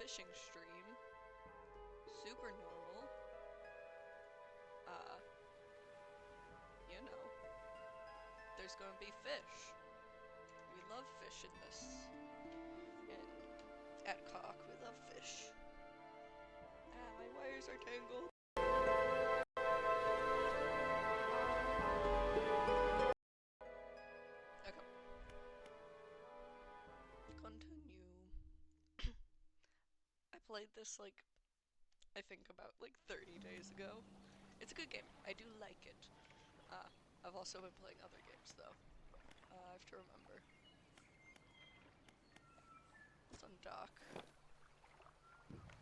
fishing stream. Super normal. You know, there's gonna be fish. We love fish in this. And at Cock, we love fish. Ah, my wires are tangled. Okay. Continue. I played this like, I think about like 30 days ago. It's a good game. I do like it. I've also been playing other games though. I have to remember. It's on dock.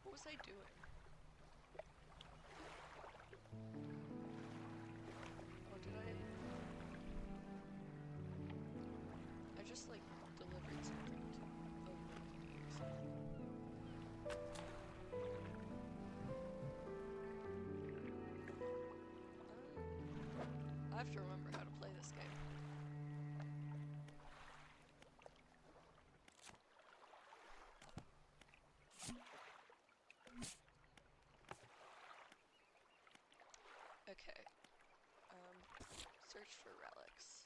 What was I doing? Oh, did I? I just like delivered something to a lady or something. I have to remember how to play this game. Okay. Search for relics.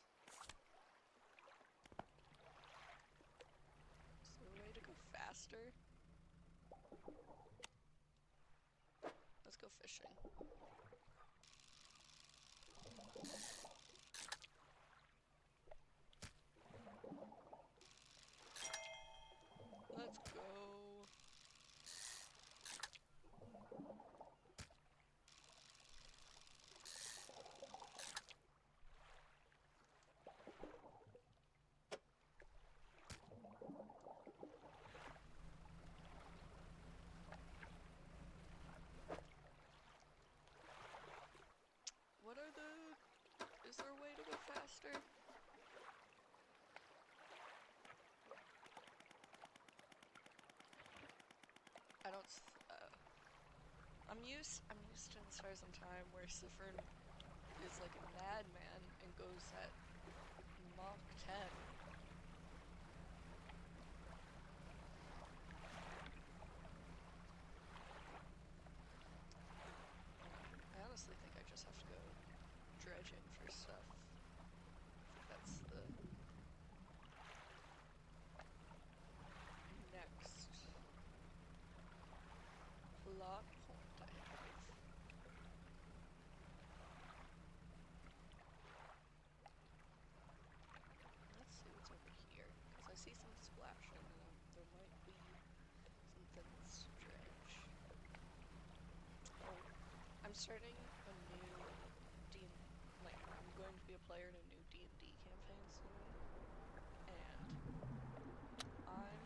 Is there a way to go faster? Let's go fishing. Let's go. What are the... Is there a way to go faster? I don't... I'm used to in Stars on Time where Siffern is like a madman and goes at Mach 10. I honestly think I just have to go dredging for stuff. I think that's the next plot point I have. Let's see what's over here, because I see some splashing and there might be something strange. Oh, I'm starting a new I'm going to be a player in a new D&D campaign soon, and I'm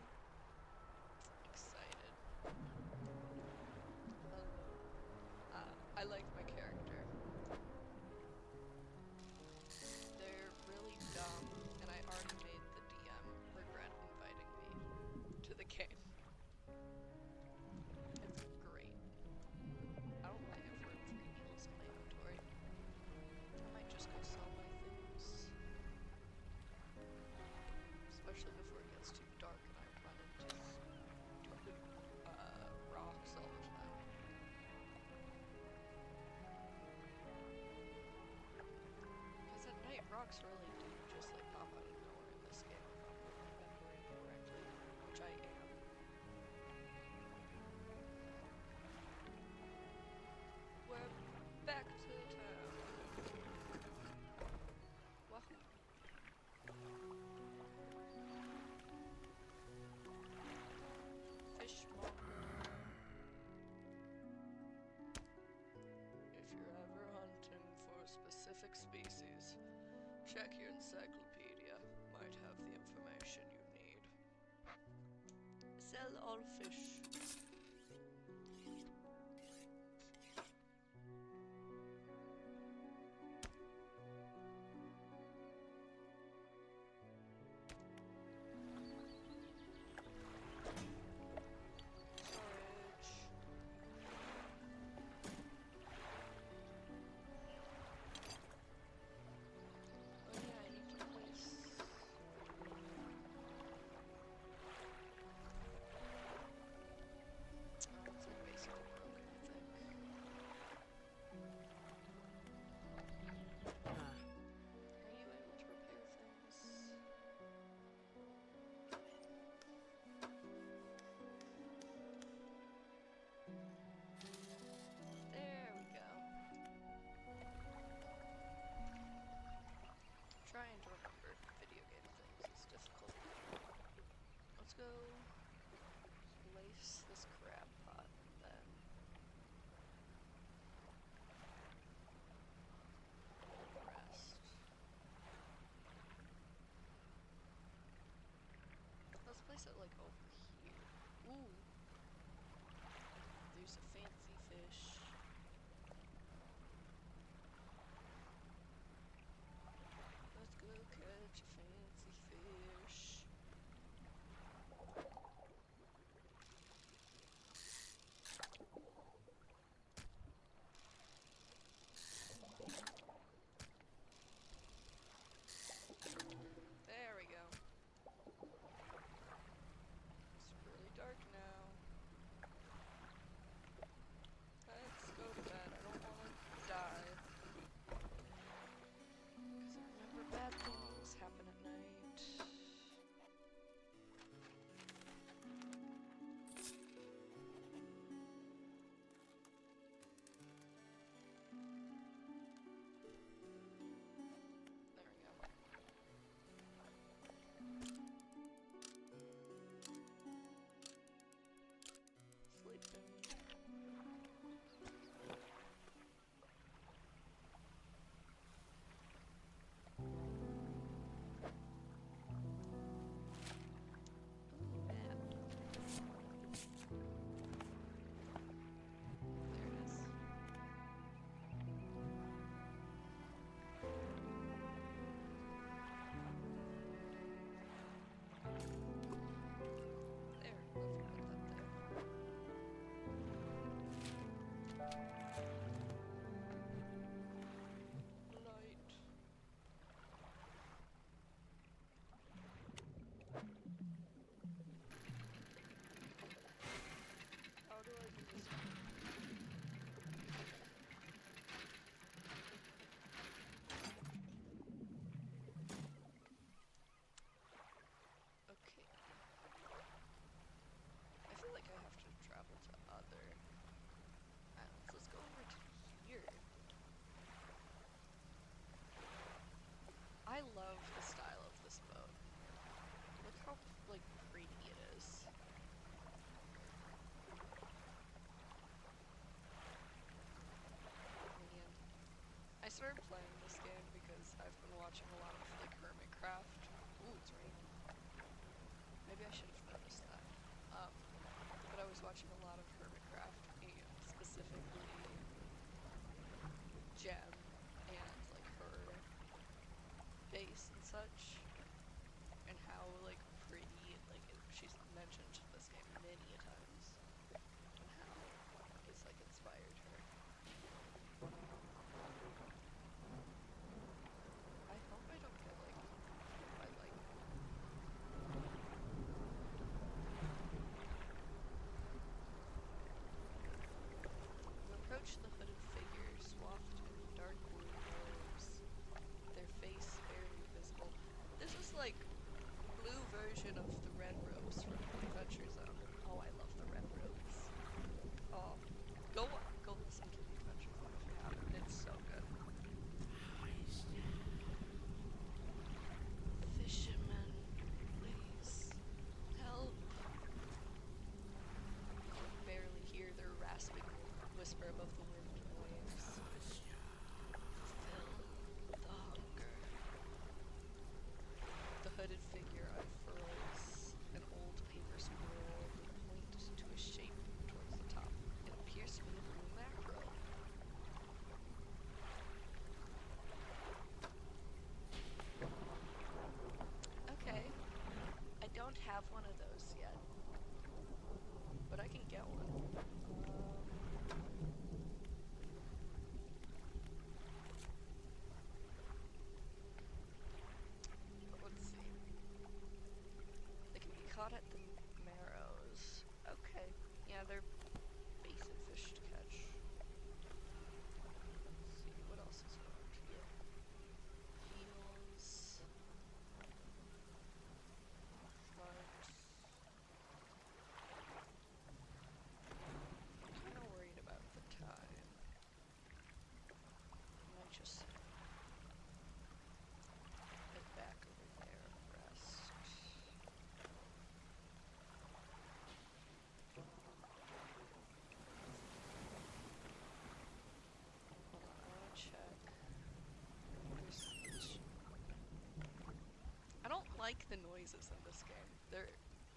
excited. I like my character. They're really dumb, and I already made the DM regret inviting me to the game. It's great. I don't really have room for equals in my inventory. I might just go sell my things. Especially before it gets too dark and I run into stupid rocks all the time. Because at night, rocks really do just like pop out of nowhere in this game if I'm remembering correctly, which I am. We're back to town. Wahoo. Fishmonger. If you're ever hunting for a specific species, check your encyclopedia. Might have the information you need. Sell all fish. Storage. Oh yeah, I need to place... it like over here? Ooh, there's a fancy fish. Let's go catch a fancy fish. There we go. It's really dark now. Let's go to bed. I don't want to die. Because I remember bad things happen at night. There we go. Sleeping. Ooh, map. There it is. There, let's put that there. Light. How do I do this one? Okay. I feel like I have to travel to other islands. Let's go over to here. I love the style of this boat. Look how, like, pretty it is. Man. I started playing this game because I've been watching a lot of, like, Hermitcraft. Ooh, it's raining. Maybe I should have noticed that. But I was watching a lot of Hermitcraft, and specifically Gem and, like, her base and such, and how, like, pretty, like, she's mentioned this game many a times, and how it's, like, inspired her. I hope I don't get, like, hit by lightning. You approach the hooded figure, swathed in dark blue robes, their face barely visible. This is like blue version of the red robes from Adventure Zone. Oh, I love the red robes. Oh, go listen to the Adventure Zone if you haven't. It's so good. Fisherman, please help. You can barely hear their rasping whisper above the wind and waves. Fulfill the hunger. The hooded figure unfurls an old paper scroll and points to a shape towards the top. It appears to be a blue mackerel. Okay. I don't have one of those yet, but I can get one. Let's see. They can be caught at the marrows. Okay. Yeah, they're basic fish to catch. Let's see, what else is around here? Eels. Sharks. I'm kind of worried about the time. I might just head back over there and rest. Hold on, I want to check. I don't like the noises in this game. They're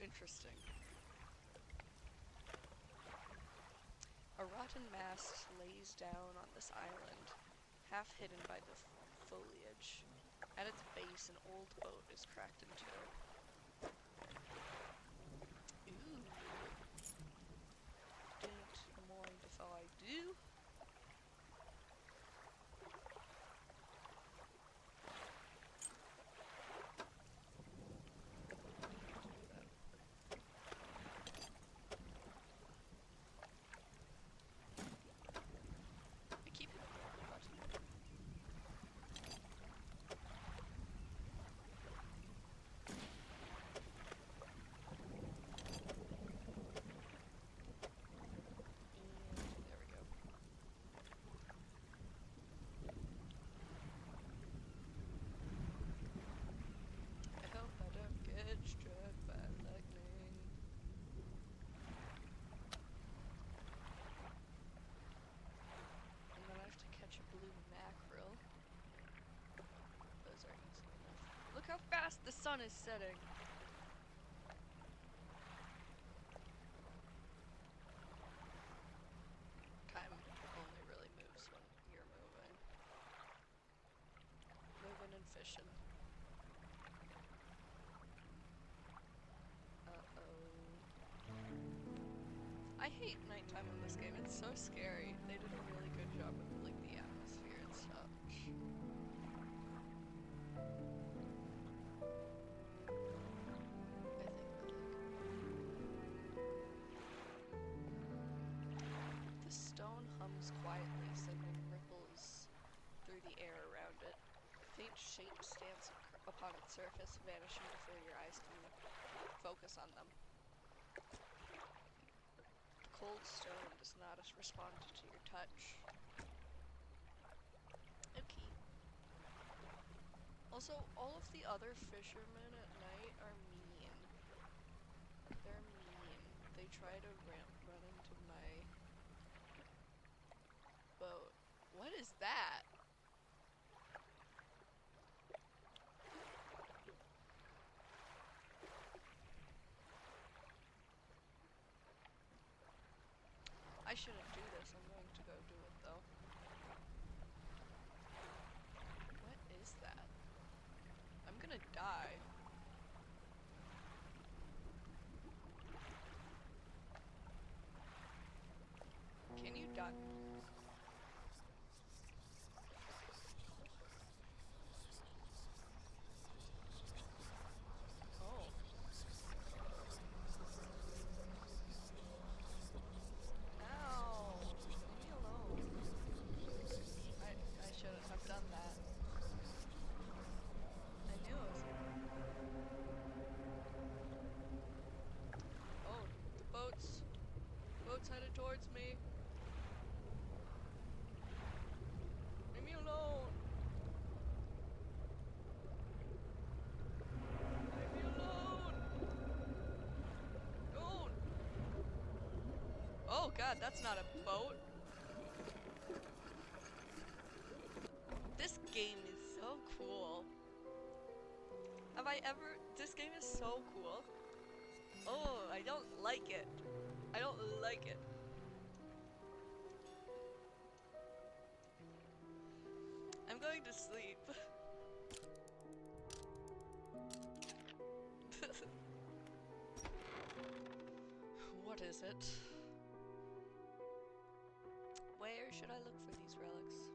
interesting. A rotten mast lays down on this island, half hidden by the foliage. At its base, an old boat is cracked in two. Ooh. Don't mind if I do. I keep hitting the wrong button. And there we go. I hope I don't get struck by lightning. And then I have to catch a blue mackerel. Those are easy enough. Look how fast the sun is setting! Time only really moves when you're moving. Moving and fishing. I hate nighttime in this game. It's so scary. They did a really good job with like the atmosphere and such. The stone hums quietly, sending ripples through the air around it. A faint shape stands upon its surface, vanishing before your eyes can focus on them. Cold stone does not respond to your touch. Okay. Also, all of the other fishermen at night are mean. They're mean. They try to run into my boat. What is that? I shouldn't do this. I'm going to go do it though. What is that? I'm gonna die. Can you die? Oh. Ow! Leave me alone. I shouldn't have done that. I knew it was... Oh, the boat's... Boat's headed towards me. Leave me alone. Leave me alone. Don't. Oh god, that's not a boat. This game is so cool. Have I ever... This game is so cool. Oh, I don't like it. I don't like it. I'm going to sleep. What is it? Where should I look for these relics?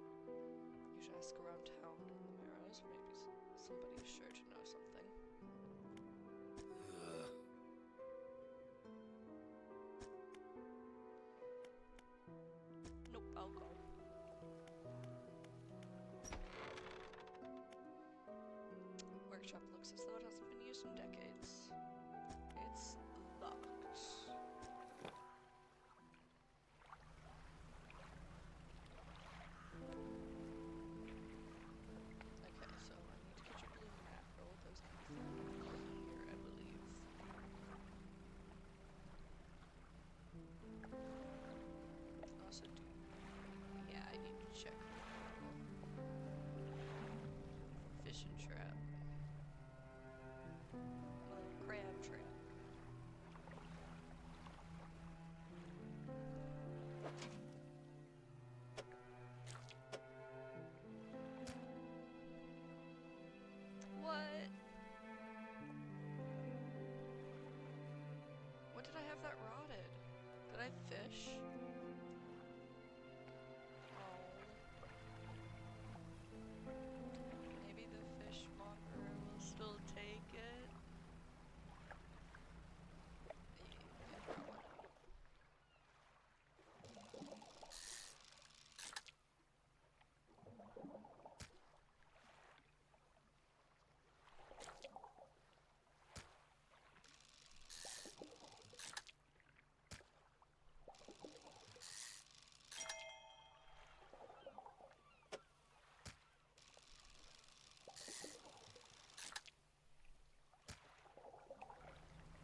You should ask around town in the Marrows. Maybe somebody is sure to know something. Nope, I'll go. Workshop looks as though it hasn't been used in decades. It's locked. Okay, so I need to catch a blue mackerel. Those can be found here, I believe. Also yeah, I need to check for fish and trap. I fish? Oh. Maybe the fishmonger will still take it? Yeah, probably.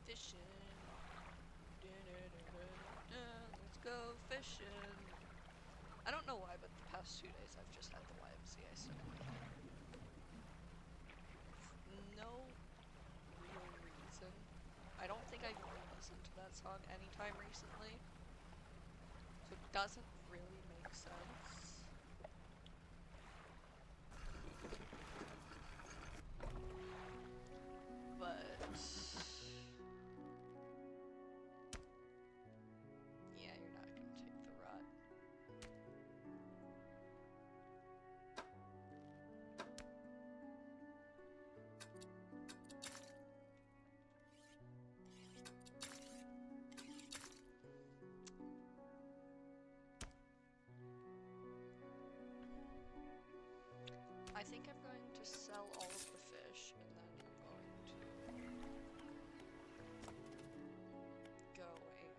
Fishing. Let's go fishing. I don't know why, but the past 2 days I've just had the YMCA stuck in my head. No real reason. I don't think I've even listened to that song anytime recently. So it doesn't really make sense. But yeah, you're not gonna take the rut. I think I'm going to sell all of the fish and then I'm going to go and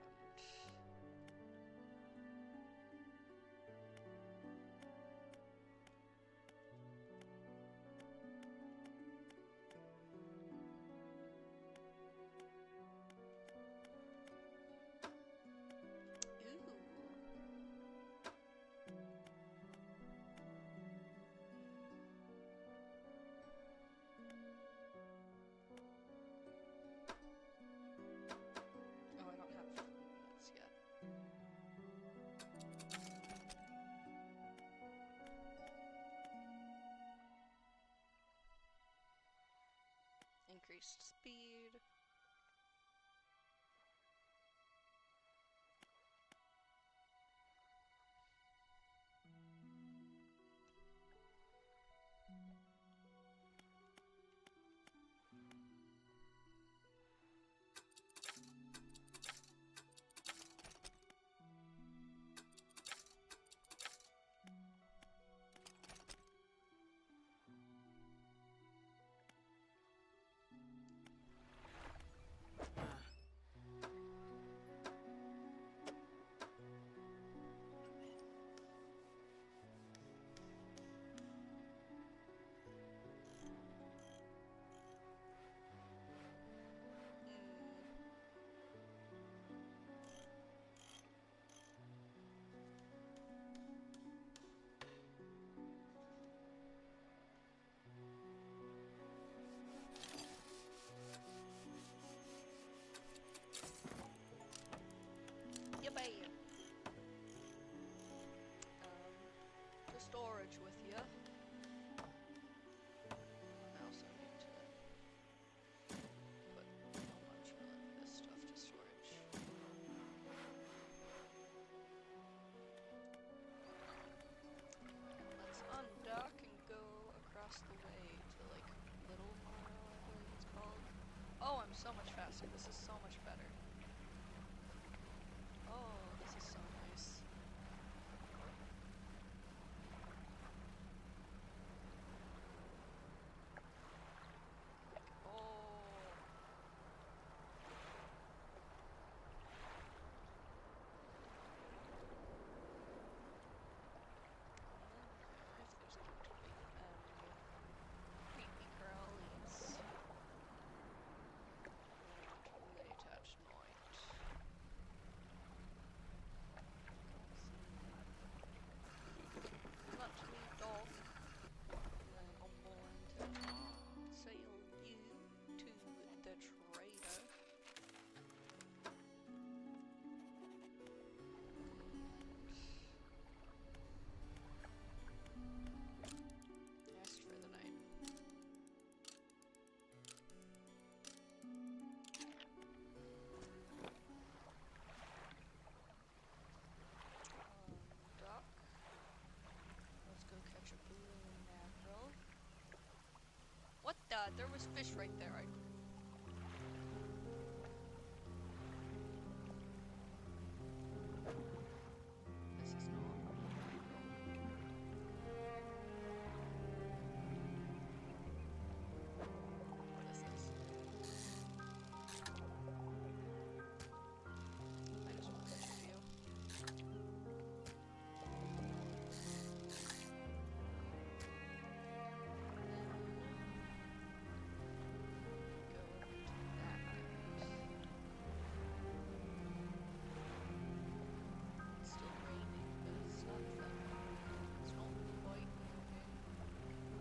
oh, I don't have nuts yet. Increased speed. Yippee! To storage with you. I also need to put a bunch of this stuff to storage. Let's undock and go across the way to like Little Mile, I believe it's called. Oh, I'm so much faster. This is so much better. Oh, this is so nice. Creepy crawlies. And fully attached noid. there was fish right there. This is not what is this? I just want a picture of you.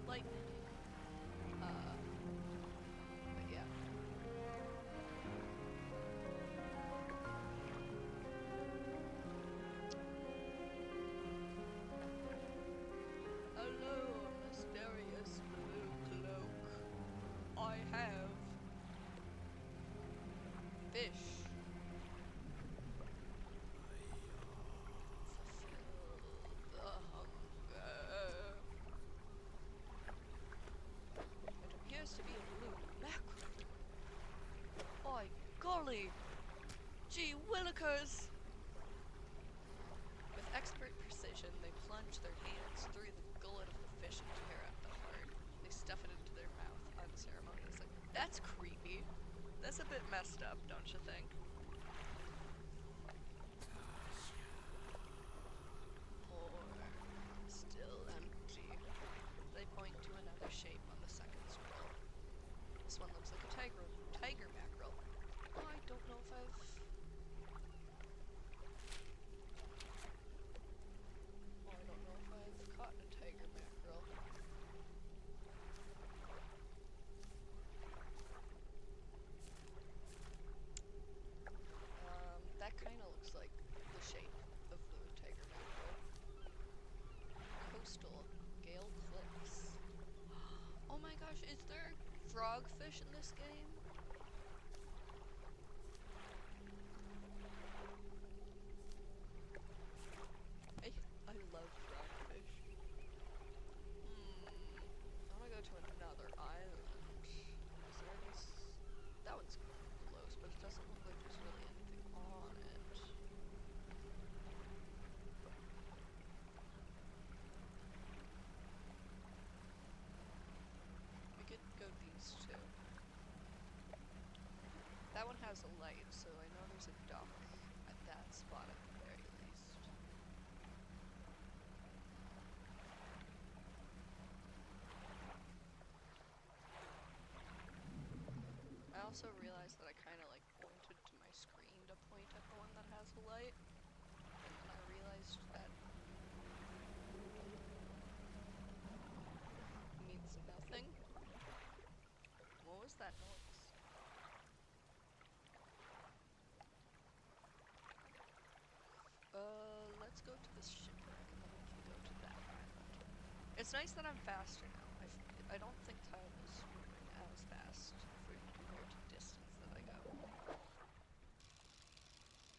Lightning. But yeah. Hello, mysterious blue cloak. I have fish. Fulfill the hunger. It appears to be a blue mackerel. By golly! Gee willikers! With expert precision, they plunge their hands through the gullet of the fish and tear out the heart. They stuff it into their mouth unceremoniously. That's creepy. That's a bit messed up, don't you think? Poor. Still empty. They point to another shape on the second scroll. This one looks like a tiger mackerel. I don't know if I've... I don't know if I've caught a tiger mackerel. That kind of looks like the shape of the tiger mackerel. Coastal Gale Cliffs. Oh my gosh, is there frogfish in this game? I love frogfish. I want to go to another island. Is there this? That one's close, but it doesn't look like there's really anything on it. We could go these two. That one has a light, so I know there's a dock at that spot at the very least. I also realized that I kind of like pointed to my screen to point at the one that has a light, and then I realized that means nothing. What was that noise? Let's go to this shipwreck and then we can go to that island. It's nice that I'm faster now. I don't think time is moving as fast compared to distance that I go.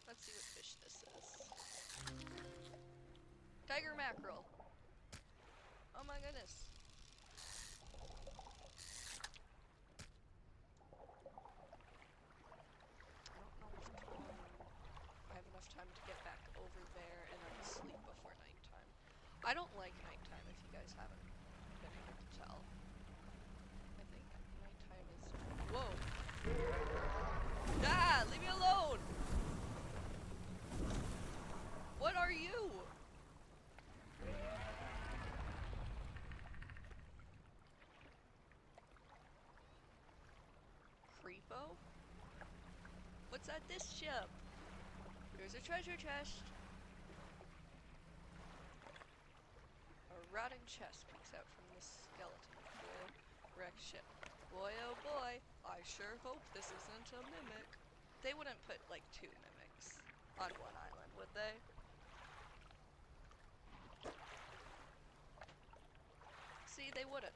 Let's see what fish this is. Tiger mackerel! Oh my goodness. I don't know if I have enough time to get back over there and then sleep before nighttime. I don't like nighttime, if you guys haven't been able to tell. I think nighttime is... Whoa! Ah! Leave me alone! What are you? Creepo? What's at this ship? There's a treasure chest. A rotting chest peeks out from the skeleton of the wrecked ship. Boy oh boy, I sure hope this isn't a mimic. They wouldn't put like 2 mimics on one island, would they? See, they wouldn't.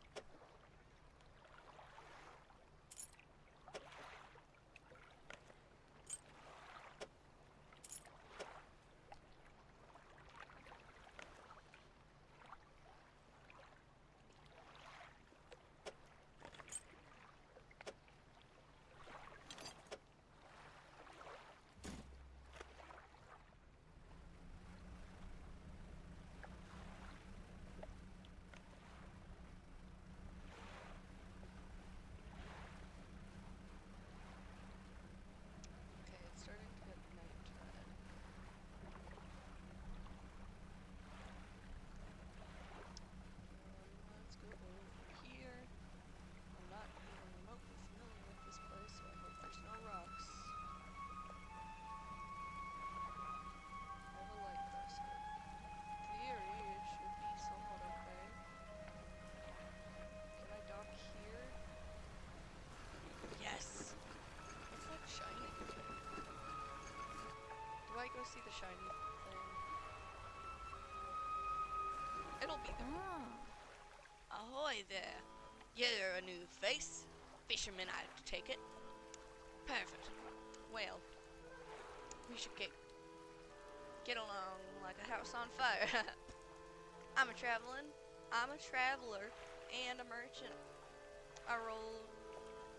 I'll be there. Ahoy there. You're a new face. Fisherman, I take it. Perfect. Well, we should get along like a house on fire. I'm a traveler and a merchant.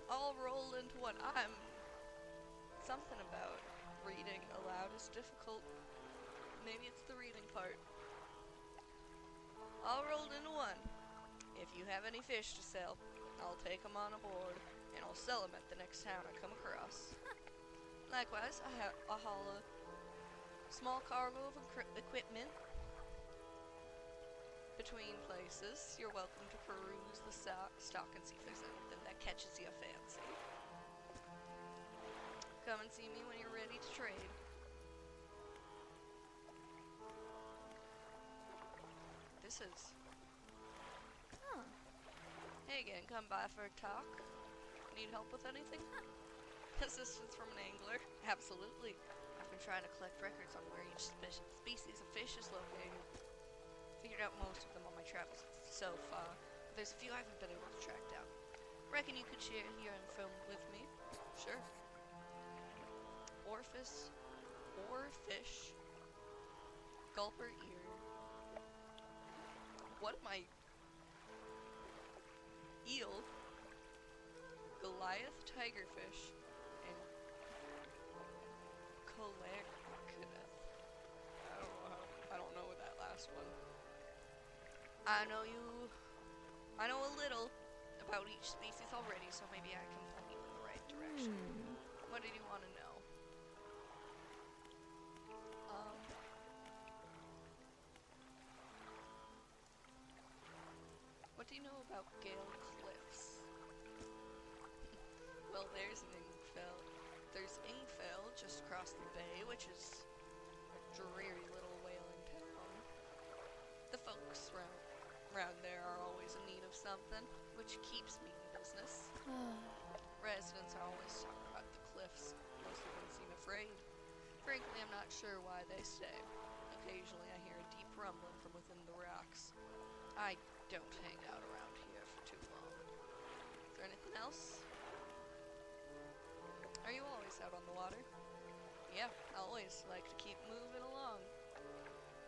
All rolled into one. I'm something about reading aloud is difficult. Maybe it's the reading part. All rolled into one. If you have any fish to sell, I'll take them on aboard, and I'll sell them at the next town I come across. Likewise, I'll haul a small cargo of equipment between places. You're welcome to peruse the stock and see if there's anything that catches your fancy. Come and see me when you're ready to trade. This is... Hey again, come by for a talk. Need help with anything? Assistance from an angler? Absolutely. I've been trying to collect records on where each species of fish is located. Figured out most of them on my travels so far, but there's a few I haven't been able to track down. Reckon you could share your info with me? Sure. Oarfish, gulper ear. What am I? Eel, Goliath tigerfish, and Coelacanth. I don't know that last one. I know a little about each species already, so maybe I can point you in the right direction. What did you want to know? What do you know about Gale Cliffs? Well, there's Ingfell. There's Ingfell just across the bay, which is a dreary little whaling town. The folks around there are always in need of something, which keeps me in business. Residents are always talking about the cliffs. Most of them seem afraid. Frankly, I'm not sure why they stay. Occasionally, I hear a deep rumbling from within the rocks. I don't hang out around here for too long. Is there anything else? Are you always out on the water? Yeah, I always like to keep moving along.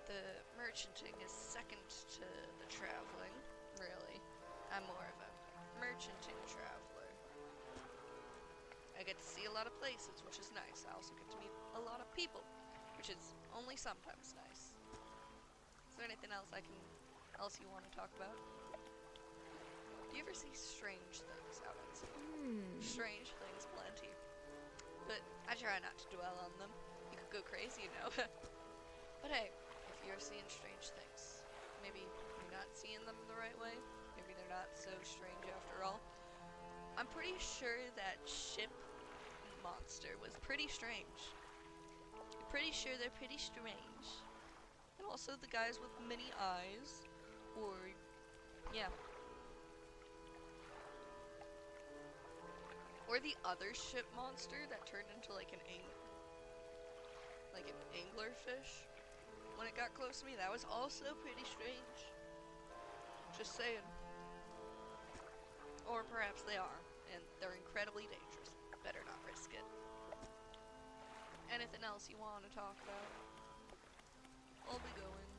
The merchanting is second to the traveling, really. I'm more of a merchanting traveler. I get to see a lot of places, which is nice. I also get to meet a lot of people, which is only sometimes nice. Is there anything else you want to talk about? Do you ever see strange things out at sea? Strange things, plenty. But I try not to dwell on them. You could go crazy, you know. But hey, if you're seeing strange things, maybe you're not seeing them the right way. Maybe they're not so strange after all. I'm pretty sure that ship monster was pretty strange. Pretty sure they're pretty strange. And also the guys with many eyes. Or, yeah. Or the other ship monster that turned into like an anglerfish when it got close to me. That was also pretty strange. Just saying. Or perhaps they are, and they're incredibly dangerous. Better not risk it. Anything else you want to talk about? I'll be going.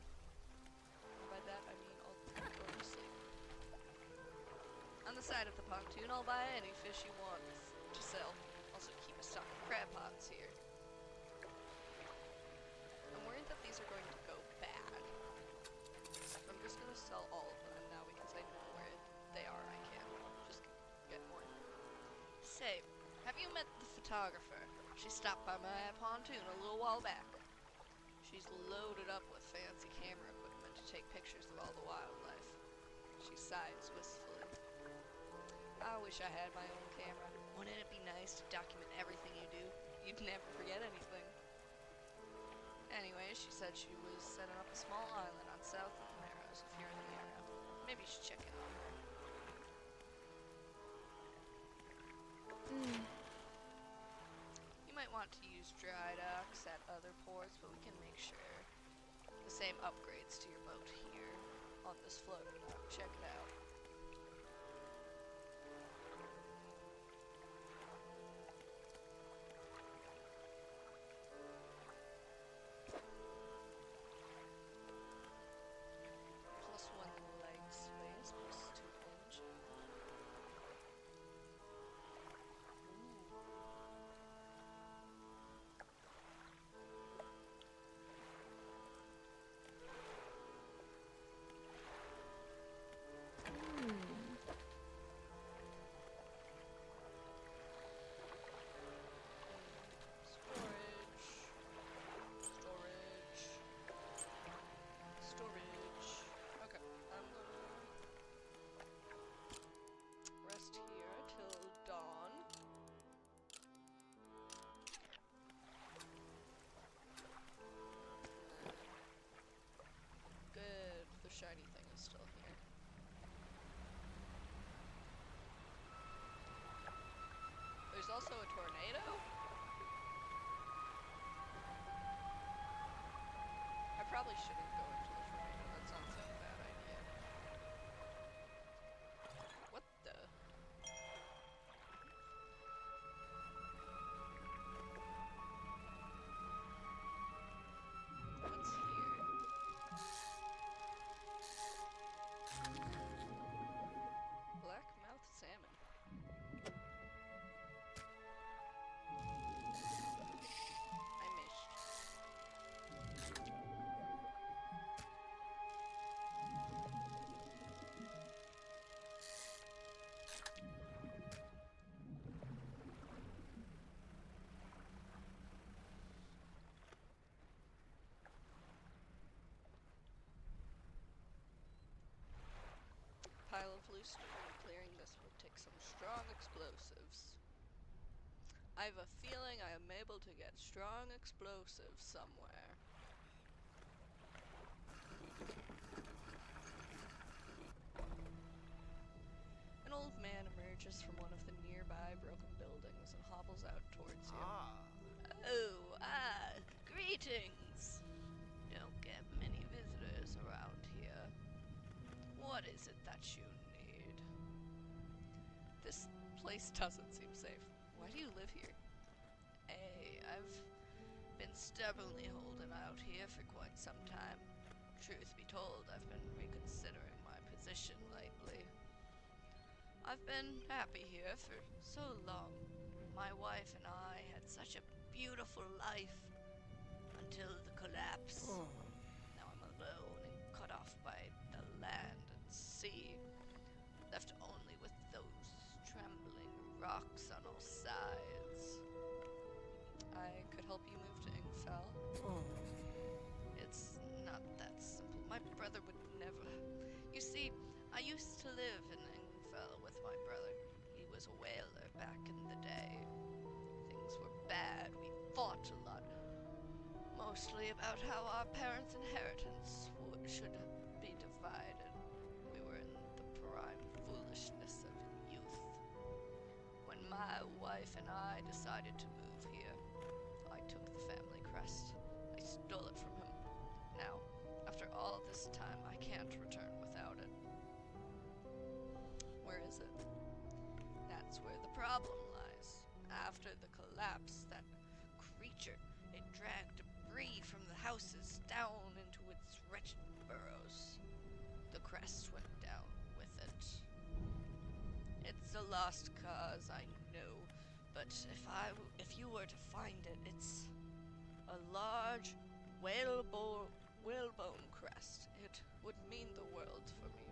By that I mean I'll go to sleep. On the side of the pontoon, I'll buy any fish you want to sell. Also keep a stock of crab pots here. I'm worried that these are going to go bad. I'm just gonna sell all of them, and now because I know where they are, I can just get more. Say, have you met the photographer? She stopped by my pontoon a little while back. She's loaded up with fancy camera equipment to take pictures of all the wildlife. She sighs wistfully. I wish I had my own camera. Wouldn't it be nice to document everything you do? You'd never forget anything. Anyway, she said she was setting up a small island on south of the Narrows if you're in the area. Maybe you should check in on her. You might want to use dry docks at other ports, but we can make sure the same upgrades to your boat here. on this floater now. Check it out. +1 leg space, +2 engine. Storage. Okay, I'm gonna rest here till dawn. Good, the shiny thing is still here. There's also a tornado? I probably shouldn't go into the tornado, that sounds like a bad idea. What the? What's here? Blackmouth salmon. I missed. Pile of loose debris. Clearing this would take some strong explosives. I have a feeling I am able to get strong explosives somewhere. An old man emerges from one of the nearby broken buildings and hobbles out towards you. Greetings! Don't get many visitors around here. What is it that you need? This place doesn't seem safe. Why do you live here? Hey, I've been stubbornly holding out here for quite some time. Truth be told, I've been reconsidering my position lately. I've been happy here for so long. My wife and I had such a beautiful life until the collapse. Now I'm alone and cut off by the land and sea, left only with those trembling rocks on all sides. I could help you move to Ingfell. It's not that simple. My brother would never... You see, I used to live in Ingfell with my brother. He was a whaler back in the day. Things were bad. We fought a lot. Mostly about how our parents' inheritance should be divided. We were in the prime foolishness of youth. When my wife and I decided to move here, I took the family crest. I stole it from him. Now, after all this time, I can't return without it. Where is it? That's where the problem lies. After the collapse, that creature, it dragged debris from the houses down into its wretched burrows. The crest went down with it. It's a lost cause, I know, but if you were to find it, it's a large whalebone crest. It would mean the world for me.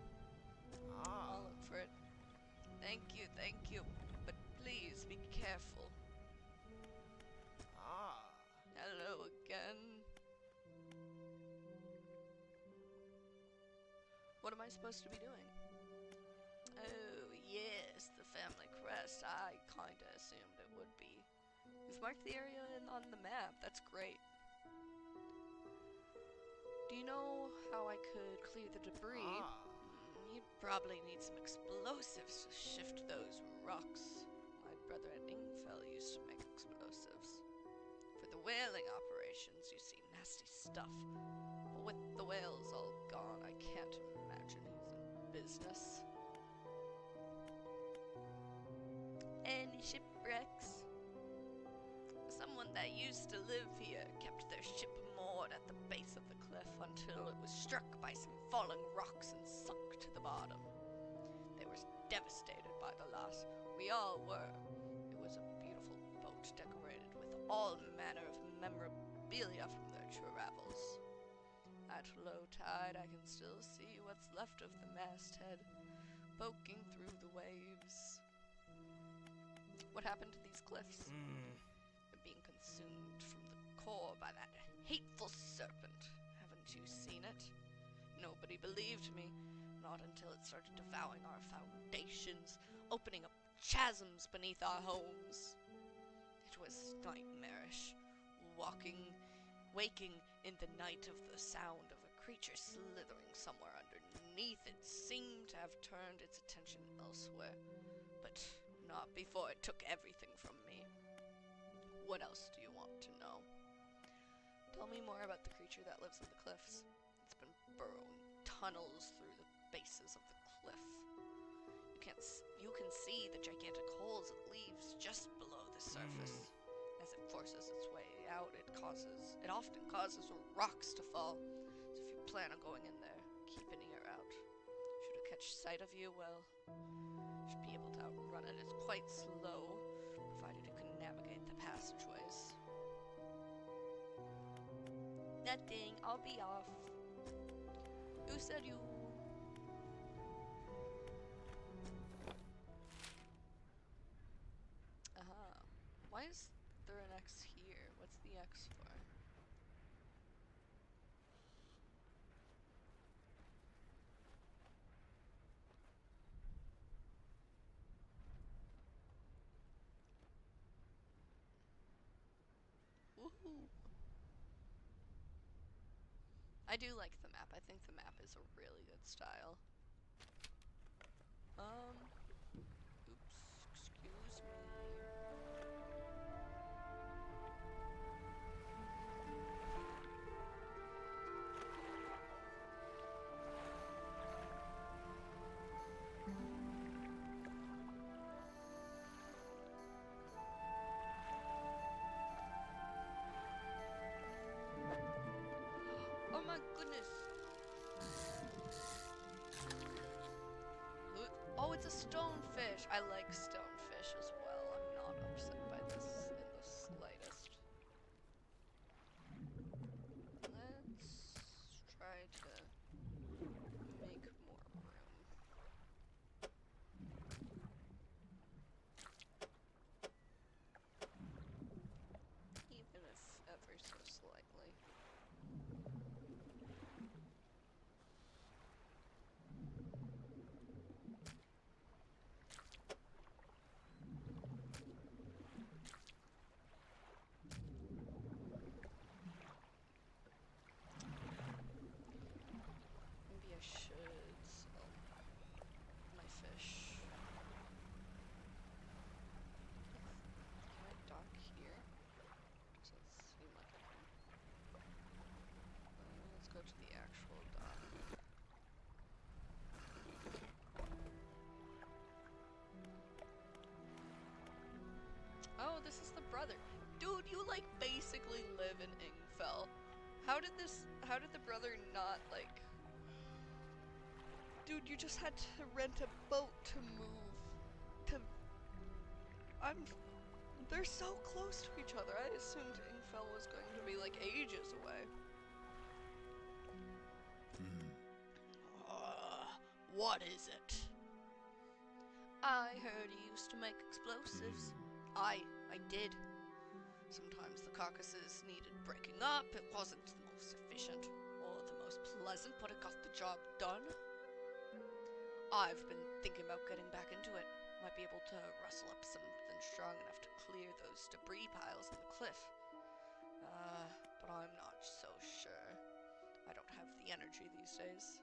I'll look for it. Thank you, but please be careful. Hello again. What am I supposed to be doing? Oh, yes, the family crest. I kinda assumed it would be. You've marked the area on the map. That's great. Do you know how I could clear the debris? You'd probably need some explosives to shift those rocks. My brother at Ingfell used to make explosives. For the whaling operations, you see nasty stuff. But with the whales all gone, I can't imagine business. Any shipwrecks? Someone that used to live here kept their ship moored at the base of the cliff until it was struck by some falling rocks and sunk to the bottom. They were devastated by the loss. We all were. It was a beautiful boat decorated with all manner of memorabilia from their travels. At low tide, I can still see what's left of the masthead, poking through the waves. What happened to these cliffs? They're being consumed from the core by that hateful serpent. Haven't you seen it? Nobody believed me, not until it started devouring our foundations, opening up chasms beneath our homes. It was nightmarish, waking in the night of the sound of a creature slithering somewhere underneath. It seemed to have turned its attention elsewhere, but not before it took everything from me. What else do you want to know? Tell me more about the creature that lives in the cliffs. It's been burrowing tunnels through the bases of the cliff. You can see the gigantic holes it leaves just below the surface. As it forces its way out, it often causes rocks to fall. So if you plan on going in there, keep an ear out. Should it catch sight of you, well, you should be able to outrun it. It's quite slow, provided you can navigate the passageways. Nothing, I'll be off. Who said you? Why is there an X here? What's the X for? Woohoo! I do like the map. I think the map is a really good style. Oops, excuse me. Oh my goodness! Oh, it's a stonefish! I like stonefish as well. I'm not upset by this in the slightest. Let's try to make more room. Even if ever so slightly. Maybe I should sell my fish. Can I dock here? Does that seem like I can? Let's go to the actual dock. Oh, this is the brother. Dude, you like basically live in Ingfell. How did the brother not like... Dude, you just had to rent a boat to move to... They're so close to each other. I assumed Ingfell was going to be like ages away. What is it? I heard he used to make explosives. I did. Sometimes the carcasses needed breaking up. It wasn't the most efficient or the most pleasant, but it got the job done. I've been thinking about getting back into it. Might be able to rustle up something strong enough to clear those debris piles in the cliff. But I'm not so sure. I don't have the energy these days.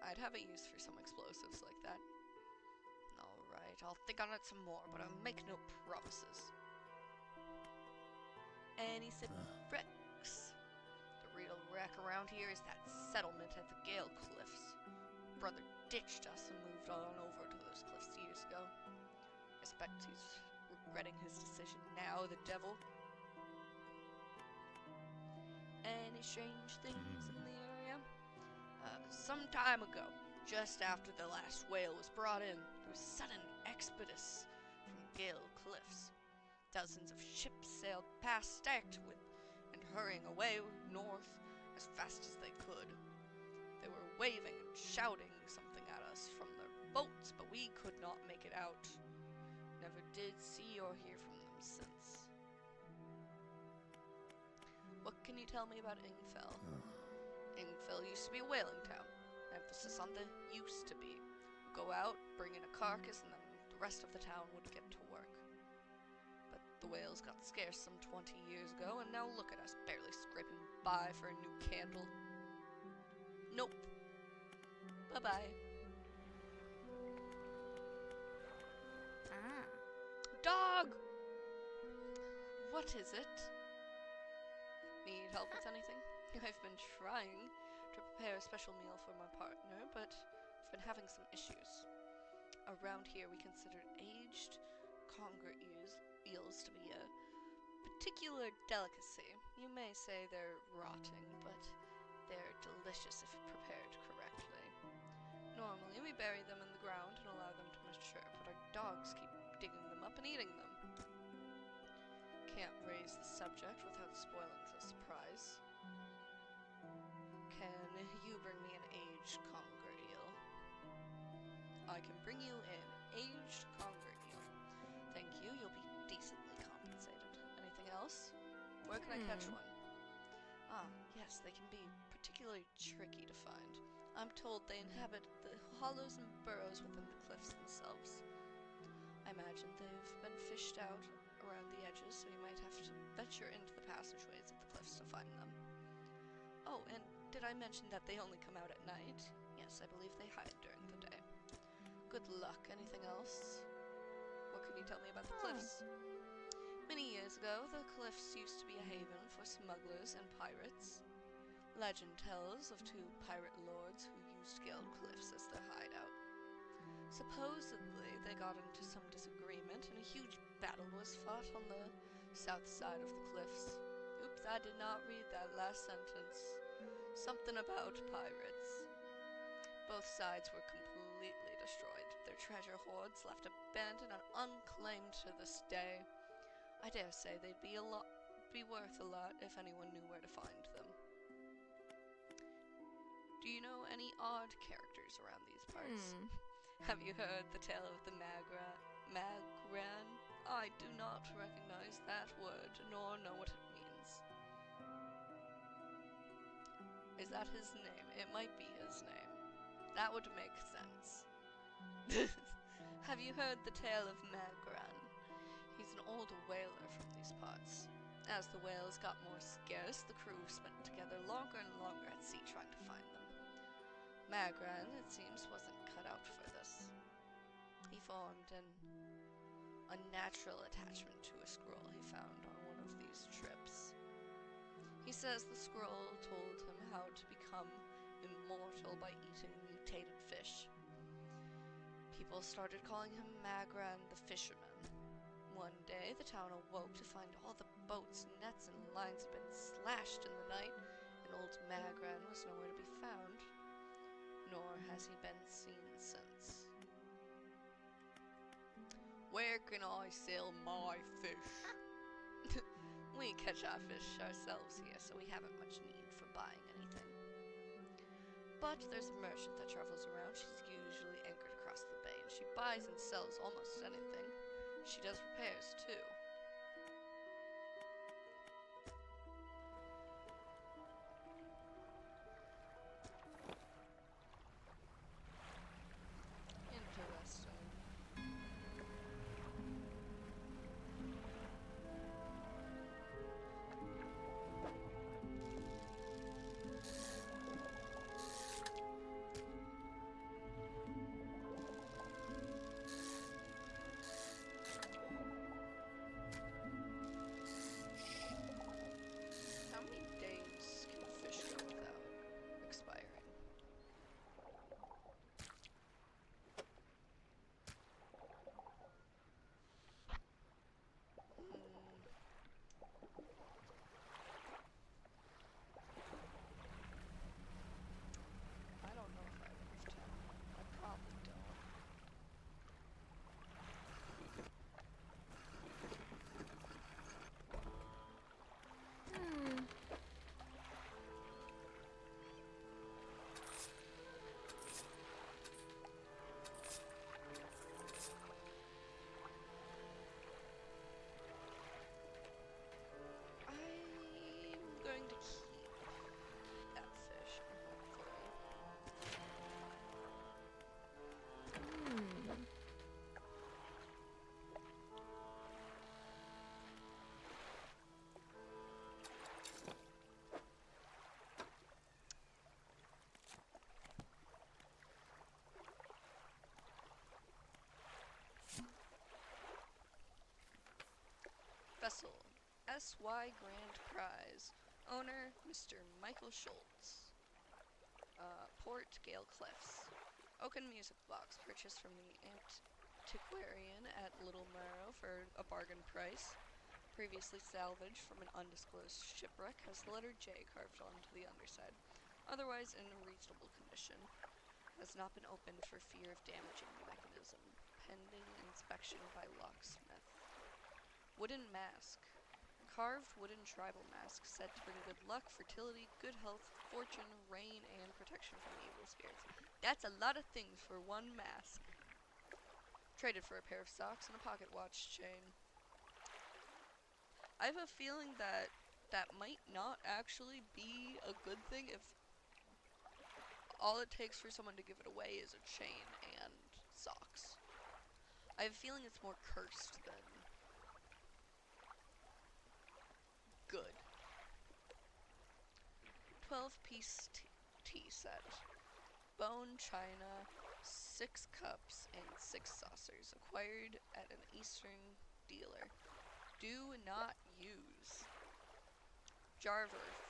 I'd have a use for some explosives like that. Alright, I'll think on it some more, but I'll make no promises. Any shipwrecks? The real wreck around here is that settlement at the Gale Cliffs. brother ditched us and moved on over to those cliffs years ago. I suspect he's regretting his decision now, the devil. Any strange things in the area? Some time ago, just after the last whale was brought in, there was a sudden exodus from Gale Cliffs. Dozens of ships sailed past, stacked with and hurrying away north as fast as they could. They were waving and shouting something at us from their boats, but we could not make it out. Never did see or hear from them since. What can you tell me about Ingfell? Ingfell used to be a whaling town. Emphasis on the used to be. Go out, bring in a carcass, and then the rest of the town would get to work. But the whales got scarce some 20 years ago, and now look at us, barely scraping by for a new candle. Nope. Bye-bye. Ah. Dog! What is it? Need help with anything? I've been trying to prepare a special meal for my partner, but I've been having some issues. Around here we consider aged conger eels to be a particular delicacy. You may say they're rotting, but they're delicious if prepared correctly. Normally we bury them in the ground and allow them to mature, but our dogs keep digging them up and eating them. Can't raise the subject without spoiling the surprise. Can you bring me an aged conger eel? I can bring you an aged conger eel. Thank you, you'll be decently compensated. Anything else? Where can I catch one? Ah, yes, they can be particularly tricky to find. I'm told they inhabit the hollows and burrows within the cliffs themselves. I imagine they've been fished out around the edges, so you might have to venture into the passageways of the cliffs to find them. Oh, and did I mention that they only come out at night? Yes, I believe they hide during the day. Good luck. Anything else? What can you tell me about the cliffs? Many years ago, the cliffs used to be a haven for smugglers and pirates. Legend tells of two pirate lords who used Gale Cliffs as their hideout. Supposedly, they got into some disagreement and a huge battle was fought on the south side of the cliffs. Oops, I did not read that last sentence. Something about pirates. Both sides were completely destroyed. Their treasure hoards left abandoned and unclaimed to this day. I dare say they'd be worth a lot if anyone knew where to find them. Do you know any odd characters around these parts? Have you heard the tale of the Magran? I do not recognize that word, nor know what it means. Is that his name? It might be his name. That would make sense. Have you heard the tale of Magran? He's an old whaler from these parts. As the whales got more scarce, the crew spent together longer and longer at sea trying to find them. Magran, it seems, wasn't cut out for this. He formed an unnatural attachment to a scroll he found on one of these trips. He says the scroll told him how to become immortal by eating mutated fish. People started calling him Magran the Fisherman. One day, the town awoke to find all the boats, nets, and lines had been slashed in the night, and old Magran was nowhere to be found. Nor has he been seen since. Where can I sell my fish? We catch our fish ourselves here, so we haven't much need for buying anything. But there's a merchant that travels around. She's usually anchored across the bay, and she buys and sells almost anything. She does repairs, too. Interesting. Vessel, SY Grand Prize. Owner, Mr. Michael Schultz. Port, Gale Cliffs. Oaken Music Box, purchased from the antiquarian at Little Marrow for a bargain price. Previously salvaged from an undisclosed shipwreck, has the letter J carved onto the underside. Otherwise in reasonable condition. Has not been opened for fear of damaging the mechanism. Pending inspection by locksmith. Wooden mask. Carved wooden tribal mask said to bring good luck, fertility, good health, fortune, rain, and protection from evil spirits. That's a lot of things for one mask. Traded for a pair of socks and a pocket watch chain. I have a feeling that that might not actually be a good thing if all it takes for someone to give it away is a chain and socks. I have a feeling it's more cursed than good. 12-piece tea set. Bone china, 6 cups, and 6 saucers. Acquired at an Eastern dealer. Do not use. Jar of earth.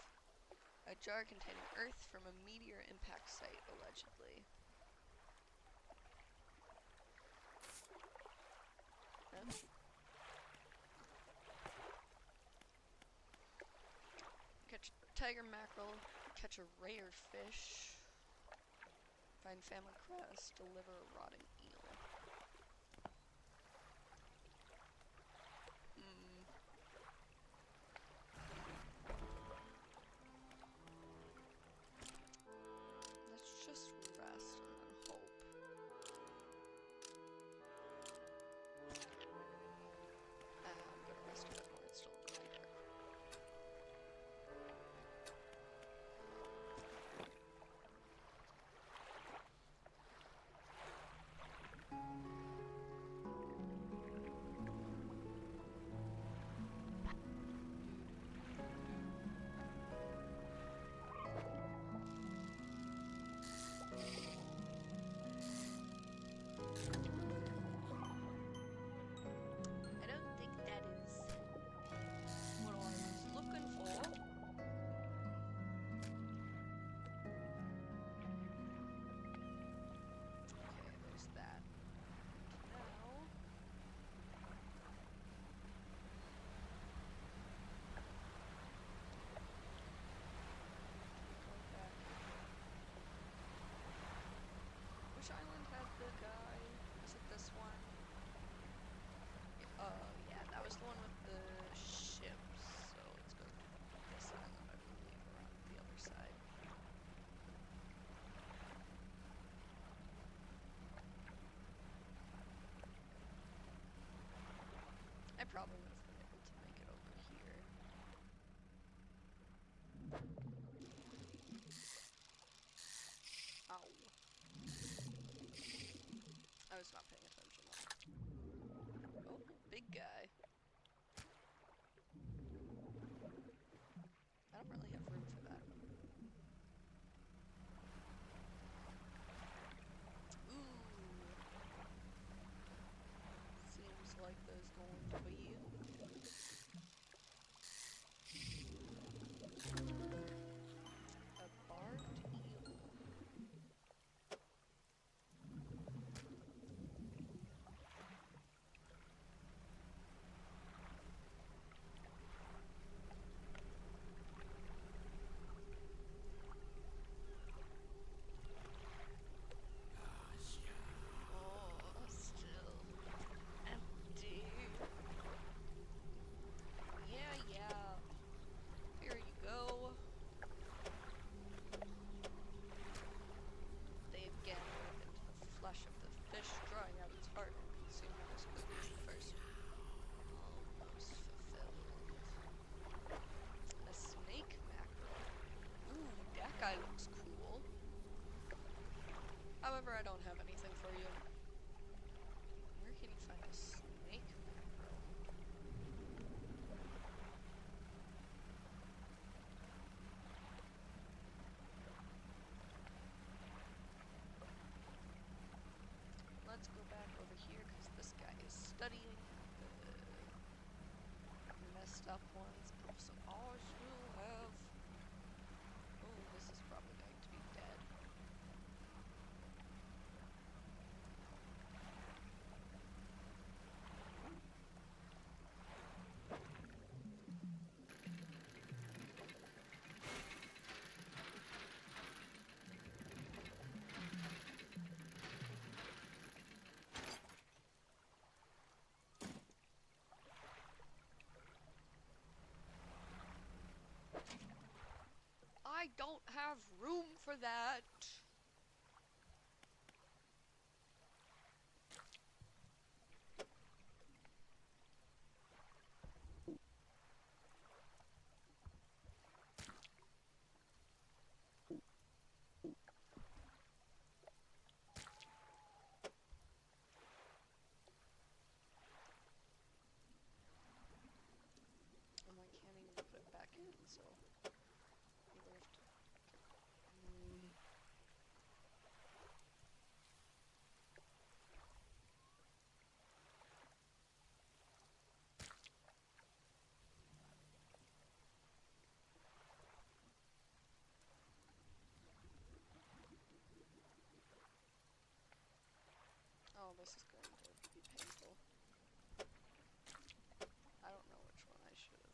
A jar containing earth from a meteor impact site, allegedly. Catch tiger mackerel, catch a rare fish, find family crest, deliver a rotting eel. Let's just rest and then hope. I'm gonna rest a bit more, it's still really dark. I don't think that is what I was looking for. Okay, there's that. Now, go back. Which island had the guy? Was it this one? Yeah, that was the one with the ships, so let's go to this island, I believe, around the other side. I probably would have been able to make it over here. Ow. I was not paying attention. Oh, big guy. I don't really have room for that. Ooh. Seems like there's going to be a barbed eel. Oh, still empty. Yeah. Here you go. They again rip into the flesh of the fish, drawing out its heart and consuming as quickly as the first. Almost fulfilled. A snake mackerel. Ooh, that guy looks cool. However, I don't have anything for you. Where can you find a snake mackerel? Let's go back over here because this guy is studying the ones. Also, I still have... Oh, this is probably going to be dead. I don't have room for that. And I can't even put it back in, so either have to... Oh, this is going to be painful. I don't know which one I should have.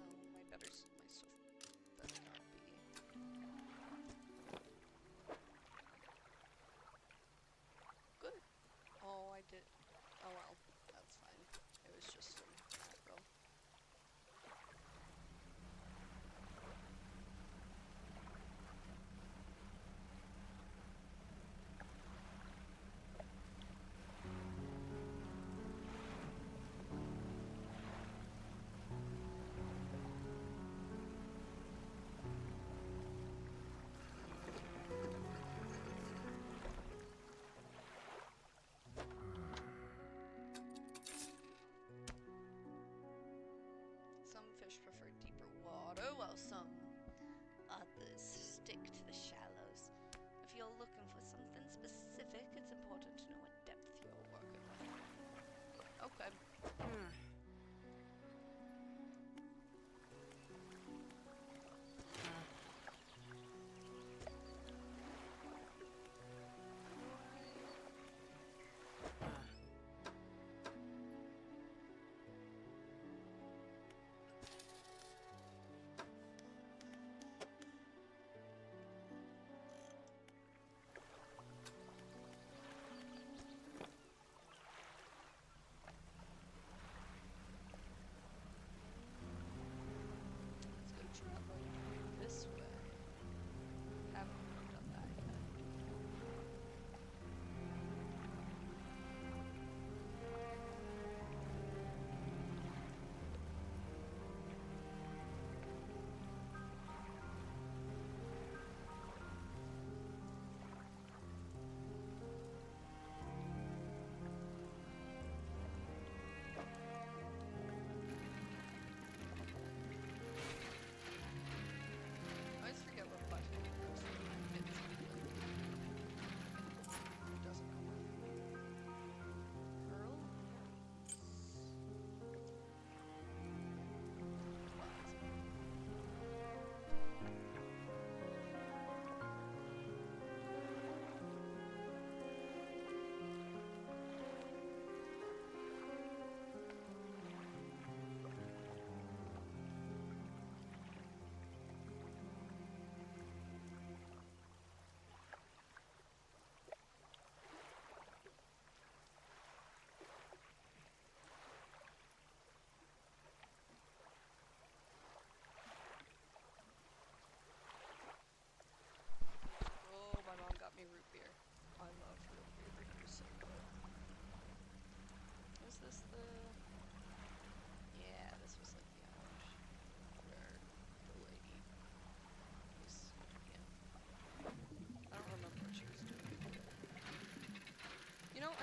Oh, my better, my stuff better not be. Good. Oh, I did. Oh well, that's fine. It was just some macro. Some fish prefer deeper water, while some others stick to the shallows. If you're looking for something specific, it's important to know what depth you're working with. Okay.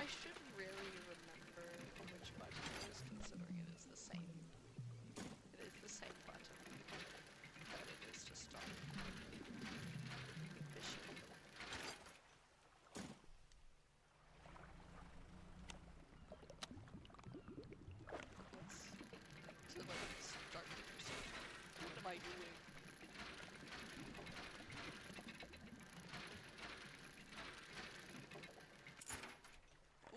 should really remember which button it is, considering it is the same. It is the same button that it is to start fishing. Let's to like start the procedure. What am I doing?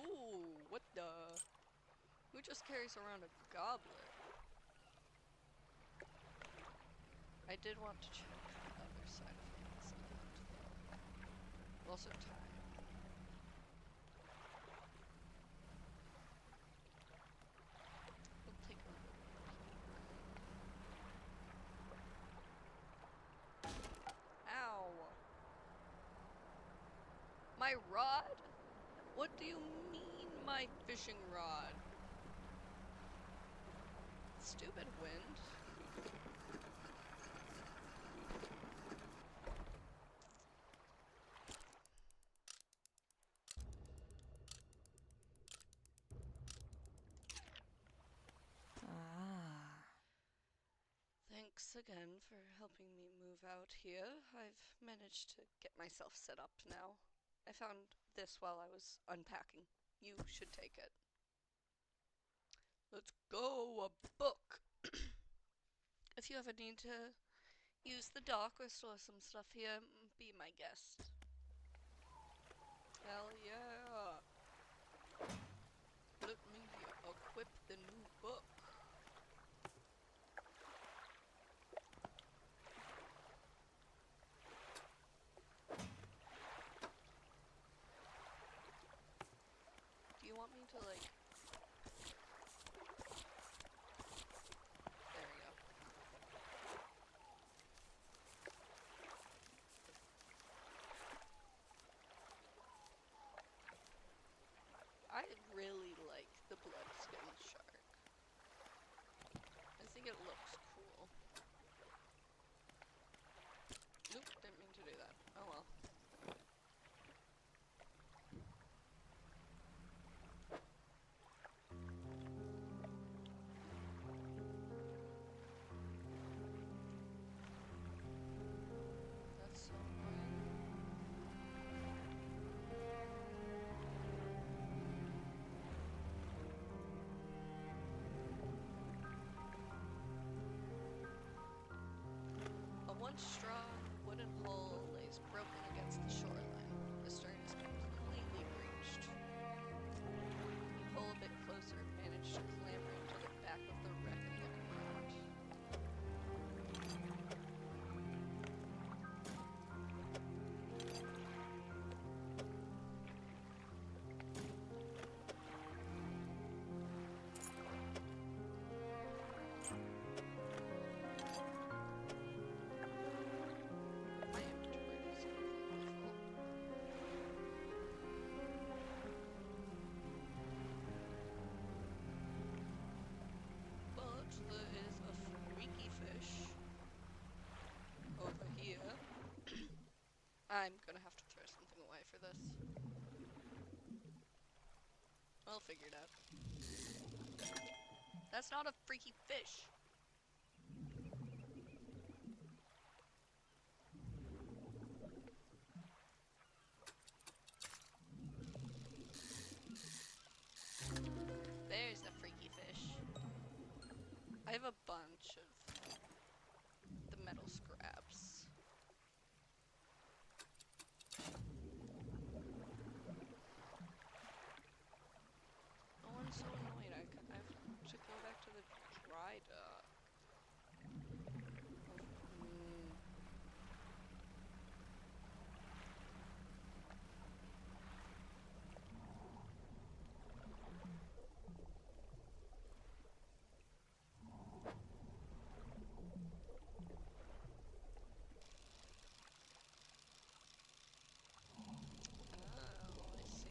Ooh, what the? Who just carries around a goblet? I did want to check the other side of Fantasyland, though. Also time. We'll take a look here. Ow! My rod? What do you mean, my fishing rod? Stupid wind. Thanks again for helping me move out here. I've managed to get myself set up now. I found this while I was unpacking. You should take it. Let's go! A book! If you ever need to use the dock or store some stuff here, be my guest. Hell yeah! Let me equip the new book. Do you want me to, like... There we go. I really like the Bloodskin shark. I think it looks cool. Nope, didn't mean to do that. Oh well. That's so annoying. A once strong wooden hull lays broken against the shoreline. The stern is completely breached. You pull a bit closer and manage to clamber into the back of the wreck and look around. My inventory is completely full. But there is a freaky fish over here. I'm gonna have to throw something away for this. I'll figure it out. That's not a freaky fish. There's the freaky fish. I have a bunch of the metal scraps. Oh, I'm so annoyed. I have to go back to the dry dock. Oh, I see.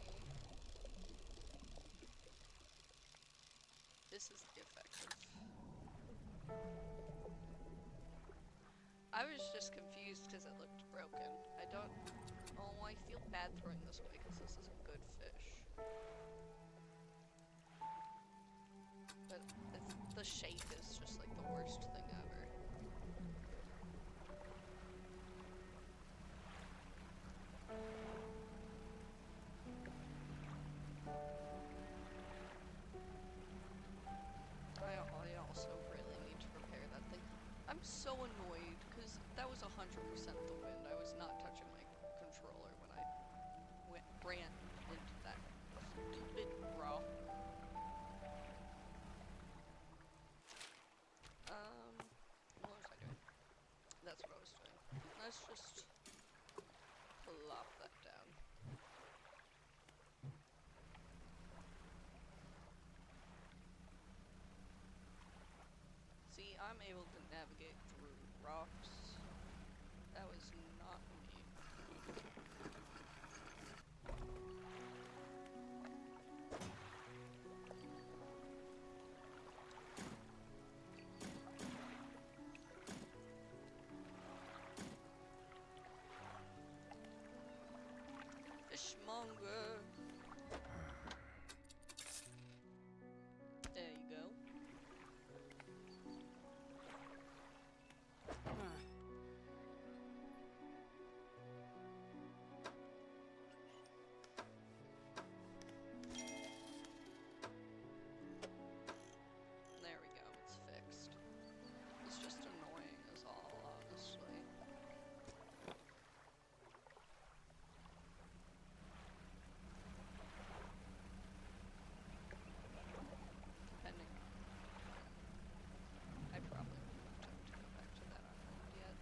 This is effective. I was just confused because it looked broken. I don't... Oh, I feel bad throwing this away because this is a good fish. But the shape is just like the worst thing ever. I also really need to repair that thing. I'm so annoyed because that was 100% the wind. I was not touching my controller when I ran into that stupid rock. What was I doing? That's what I was doing. Let's just plop that down. See, I'm able to navigate through rocks. That was not me. Fishmonger! There you go. There we go, it's fixed. It's just annoying as all, honestly. Depending on... I probably won't have time to go back to that island yet.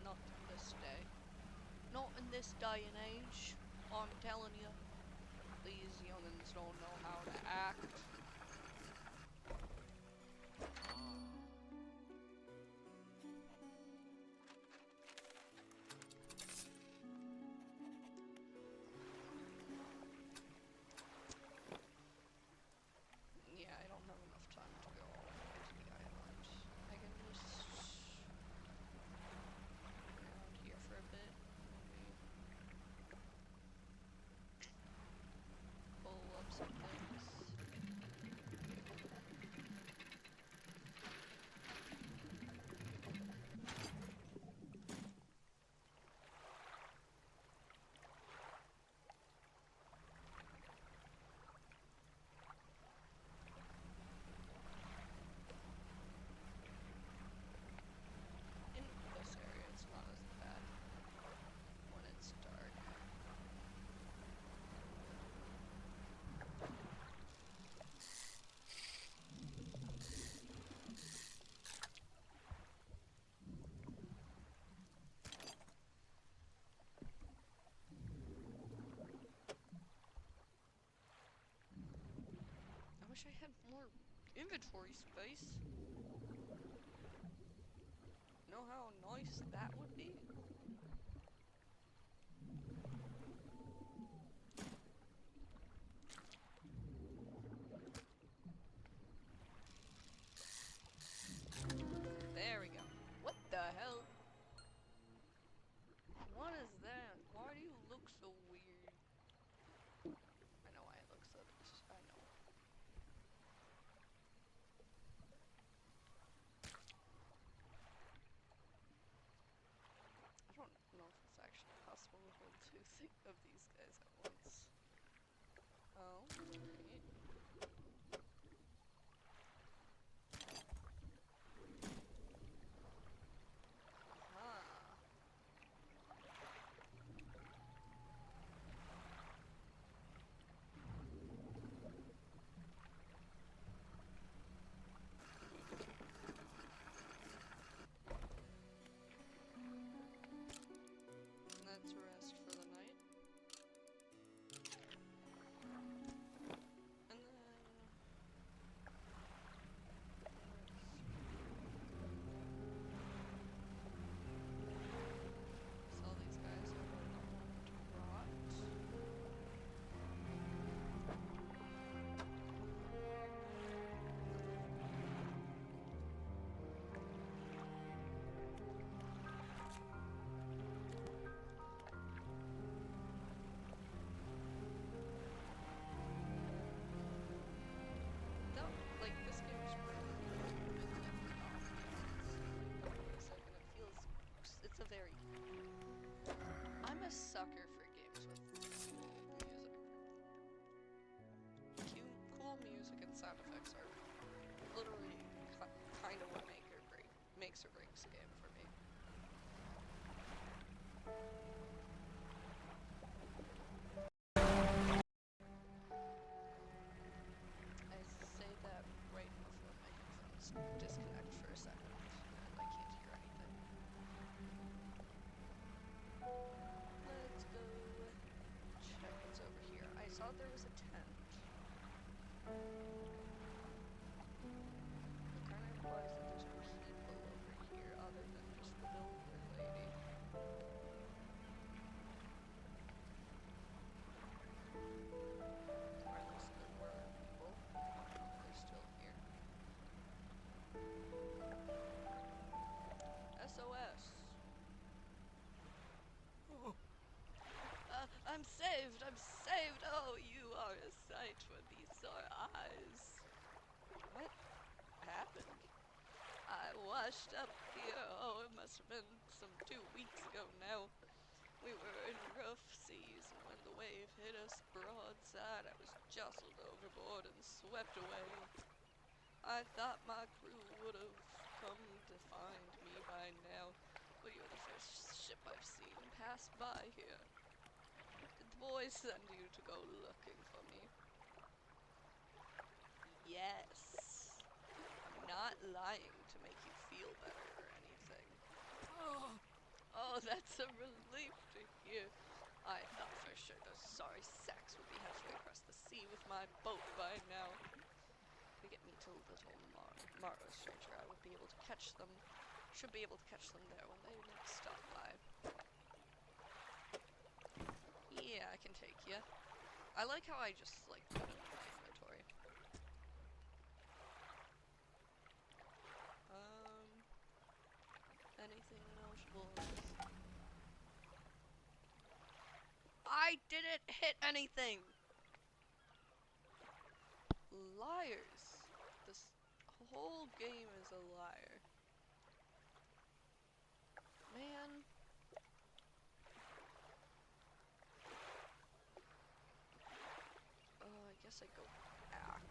Not this day. Not in this day and age, I'm telling you. These young'uns don't know how to act. Yeah, I don't have enough time to go all the way to the island. I can just... around here for a bit, maybe... pull up some things. In this area, it's not as bad when it's dark. I wish I had more inventory space. Know how nice that would be? There we go. What the hell? What is that? Why do you look so weird? I know why it looks so... I know. I don't know if it's actually possible to hold two of these guys at once. Oh, right. Aha. That's a rest for the night. makes a Rings game for me. I say that right before my headphones disconnect for a second, and I can't hear anything. Let's go check what's over here. I saw there was a tent. It kind of implies that there's people over here other than just the builder lady. Or at least there were people. I don't know if they're still here. SOS. Oh. I'm saved! I'm saved! Oh, you are a sight for these sore eyes. What happened? I washed up here. Oh, it must have been some 2 weeks ago now. We were in rough seas, and when the wave hit us broadside, I was jostled overboard and swept away. I thought my crew would have come to find me by now, but you're the first ship I've seen pass by here. Did the boys send you to go looking for me? Yes. I'm not lying to make you feel better or anything. Oh, that's a relief to hear. I thought for sure those sorry sacks would be halfway across the sea with my boat by now. If we get me to Little Morrow, stranger, I will be able to catch them. Should be able to catch them there when they next stop by. Yeah, I can take you. I like how I just, like, put it in my inventory. Anything notable? I didn't hit anything! Liars. This whole game is a liar. Man. Oh, I guess I go back.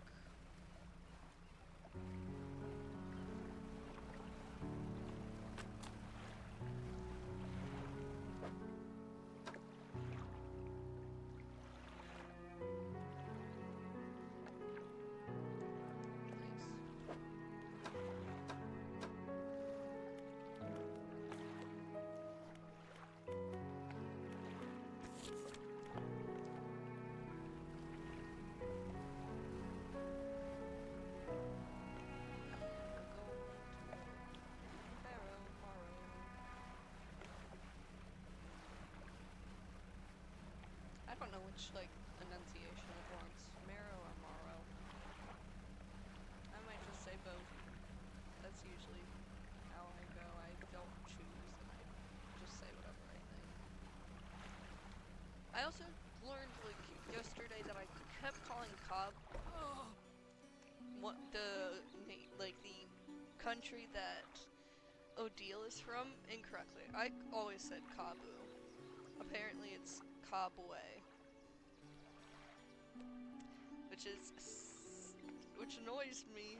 I don't know which, like, enunciation it wants. Marrow or Morrow. I might just say both. That's usually how I go. I don't choose, and I just say whatever I think. I also learned, like, yesterday that I kept calling Cobb what the country that Odile is from incorrectly. I always said Kabu. Apparently it's Kabwe. Which annoys me,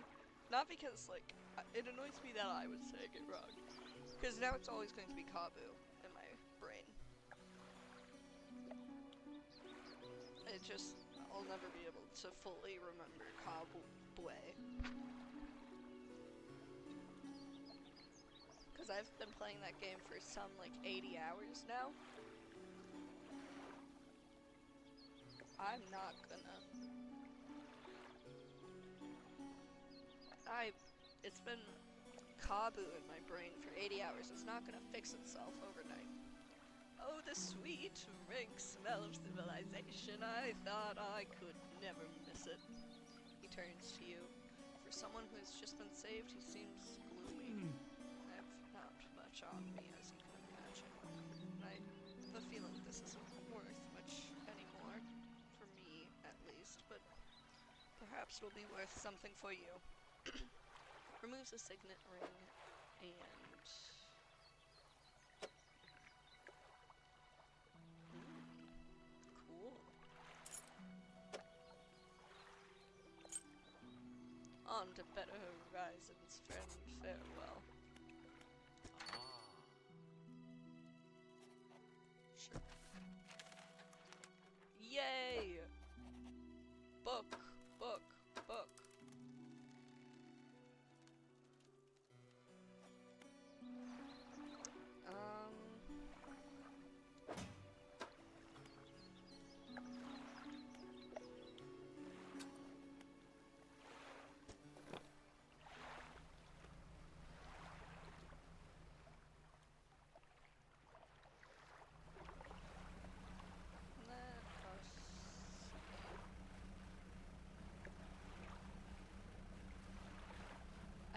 not because, like, it annoys me that I was saying it wrong, because now it's always going to be Kabu in my brain. It just, I'll never be able to fully remember Kabwe. Because I've been playing that game for some, like, 80 hours now. I'm not gonna. It's been Kabu in my brain for 80 hours. It's not gonna fix itself overnight. Oh, the sweet, rank smell of civilization. I thought I could never miss it. He turns to you. For someone who has just been saved, he seems gloomy. I've not much on me, as you can imagine. I have a feeling this isn't worth much anymore. For me, at least, but perhaps it'll be worth something for you. Removes a signet ring, and... cool. On to better horizons, friend. Farewell.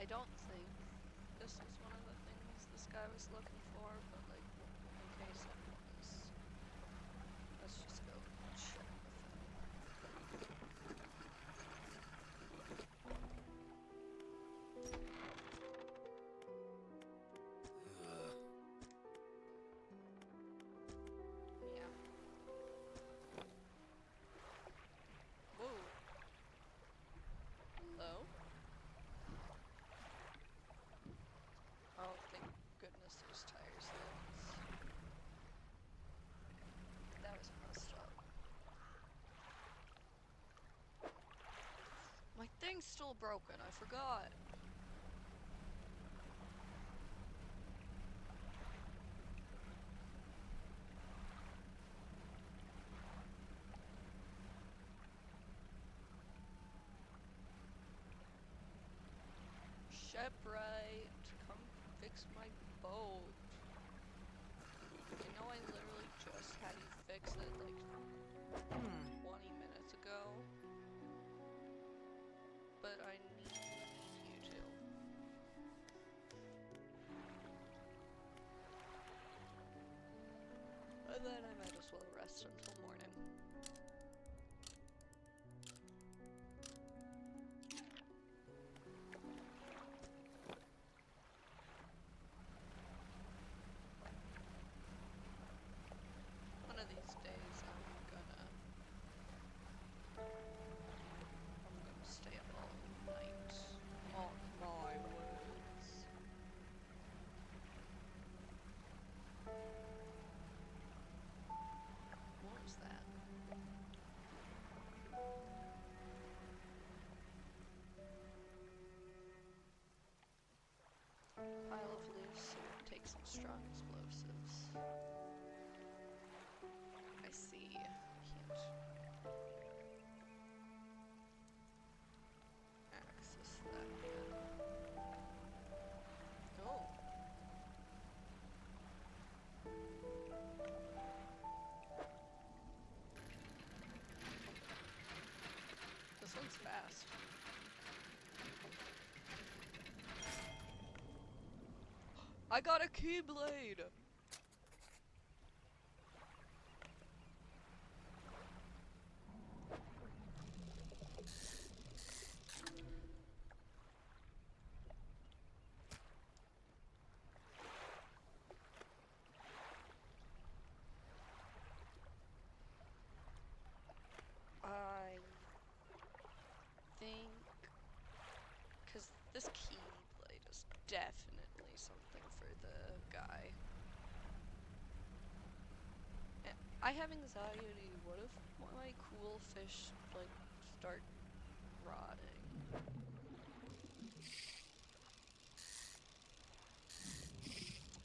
I don't think this was one of the things this guy was looking for, but like, in case it was, let's just go check with him. Yeah. Whoa. Hello? Oh, thank goodness there's tires there. That was messed up. My thing's still broken, I forgot. Shipwright, come fix my boat. You know I literally just had you fix it like 20 minutes ago. But I need you to. And then I might as well rest until morning. One of these days I'm gonna stay up all night. Mark my words. What was that? Pile of leaves, so take some strong explosives. I see. Can't access that yet. Oh. This one's fast. I got a keyblade! I think, because this keyblade is definitely something for the guy. I have anxiety. What if my cool fish, like, start rotting?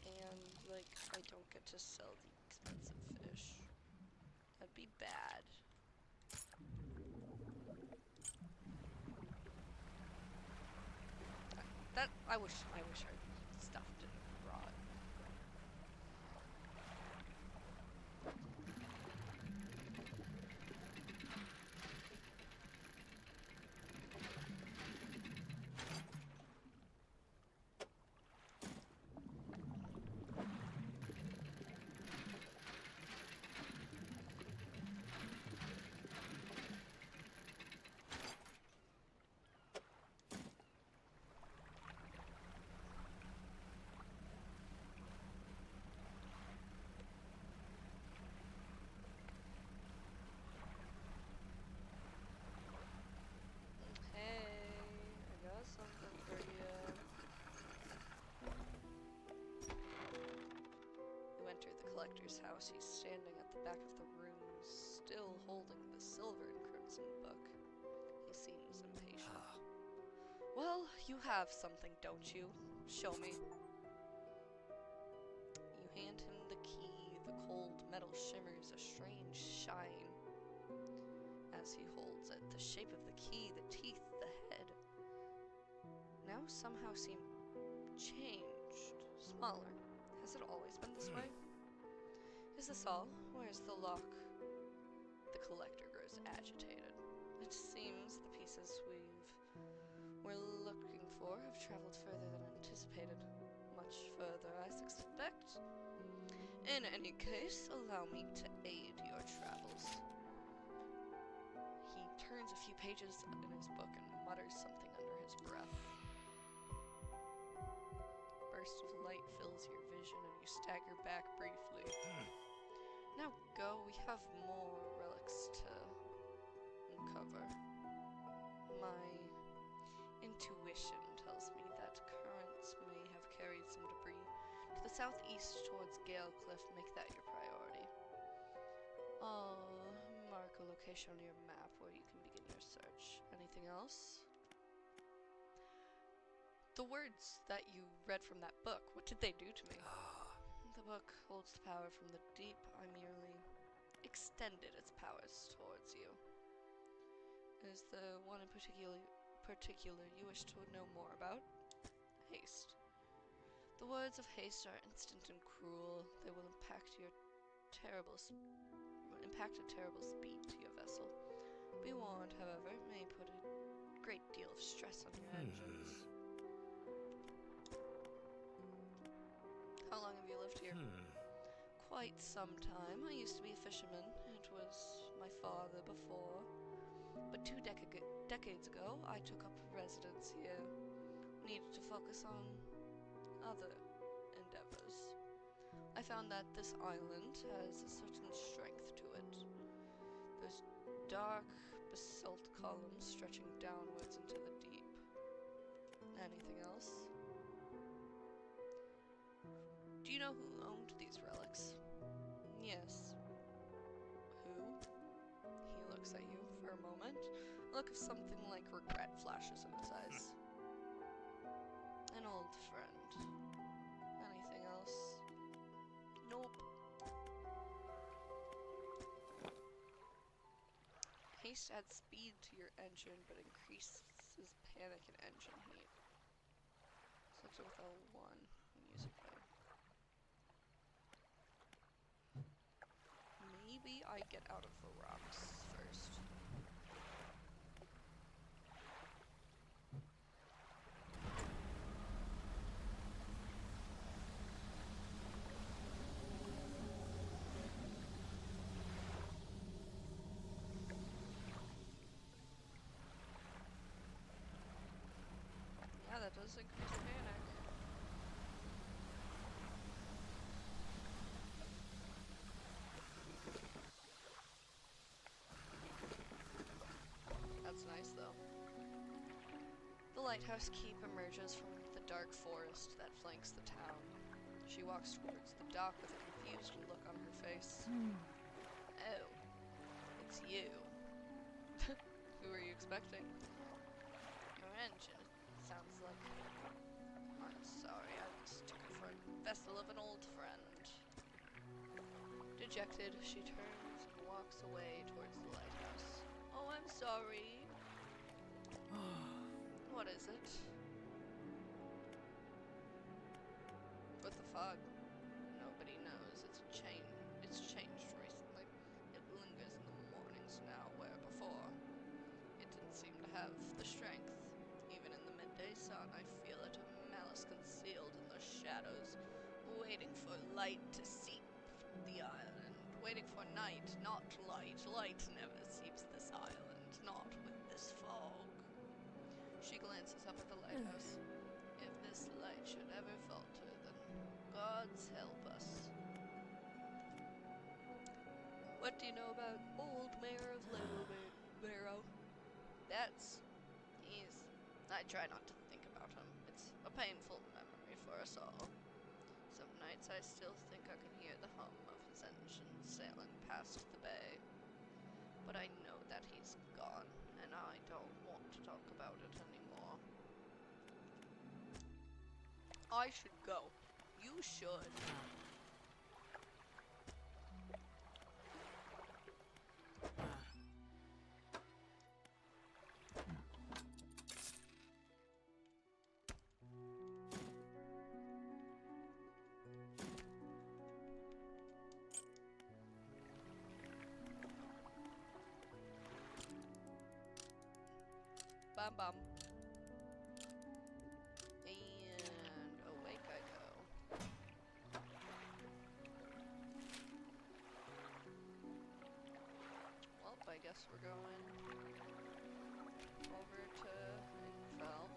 And, like, I don't get to sell the expensive fish. That'd be bad. I wish our stuff didn't rot. Hey, I got something for you. You enter the collector's house. He's standing at the back of the room, still holding the silver and crimson book. He seems impatient. Well, you have something, don't you? Show me. You hand him the key. The cold metal shimmers a strange shine as he holds it. The shape of the key, the teeth, the head, now somehow seem changed, smaller. Has it always been this way? Is this all? Where's the lock? The collector grows agitated. It seems the pieces we're looking before have traveled further than anticipated. Much further, I suspect. In any case, allow me to aid your travels. He turns a few pages in his book and mutters something under his breath. A burst of light fills your vision and you stagger back briefly. Now go, we have more relics to uncover. My intuition tells me that currents may have carried some debris to the southeast towards Gale Cliff. Make that your priority. Mark a location on your map where you can begin your search. Anything else? The words that you read from that book, what did they do to me? The book holds the power from the deep. I merely extended its powers towards you. Is the one in particular you wish to know more about? Haste. The words of haste are instant and cruel. They will impact a terrible speed to your vessel. Be warned, however, it may put a great deal of stress on your engines. How long have you lived here? Quite some time. I used to be a fisherman. It was my father before. But 2 decades ago, I took up residence here. Needed to focus on other endeavors. I found that this island has a certain strength to it. There's dark basalt columns stretching downwards into the deep. Anything else? Do you know who owned these relics? Yes. Who? He looks at you for a moment. A look of something like regret flashes in his eyes. An old friend. Anything else? Nope. Haste adds speed to your engine, but increases panic and engine heat. Select it with L1 and use it there. Maybe I get out of the rocks first. Yeah, that does increase panic. That's nice, though. The lighthouse keep emerges from the dark forest that flanks the town. She walks towards the dock with a confused look on her face. Oh, it's you. Who are you expecting? Your engine, it sounds like. I'm sorry, I mistook it for a vessel of an old friend. Dejected, she turns and walks away towards the lighthouse. Oh, I'm sorry. What is it? With the fog, nobody knows. It's changed recently. It lingers in the mornings now, where before it didn't seem to have the strength. Even in the midday sun, I feel it, a malice concealed in the shadows, waiting for light to seep the island. Waiting for night, not light. Light never seeps this island, not with this fog. She glances up at the lighthouse. If this light should ever falter, then gods help us. What do you know about old Mayor of Little Barrow? I try not to think about him. It's a painful memory for us all. Some nights I still think I can hear the hum of his engine sailing past the bay. But I know that he's gone, and I don't want to talk about it anymore. I should go. You should. Bam bam. guess we're going over to Infel.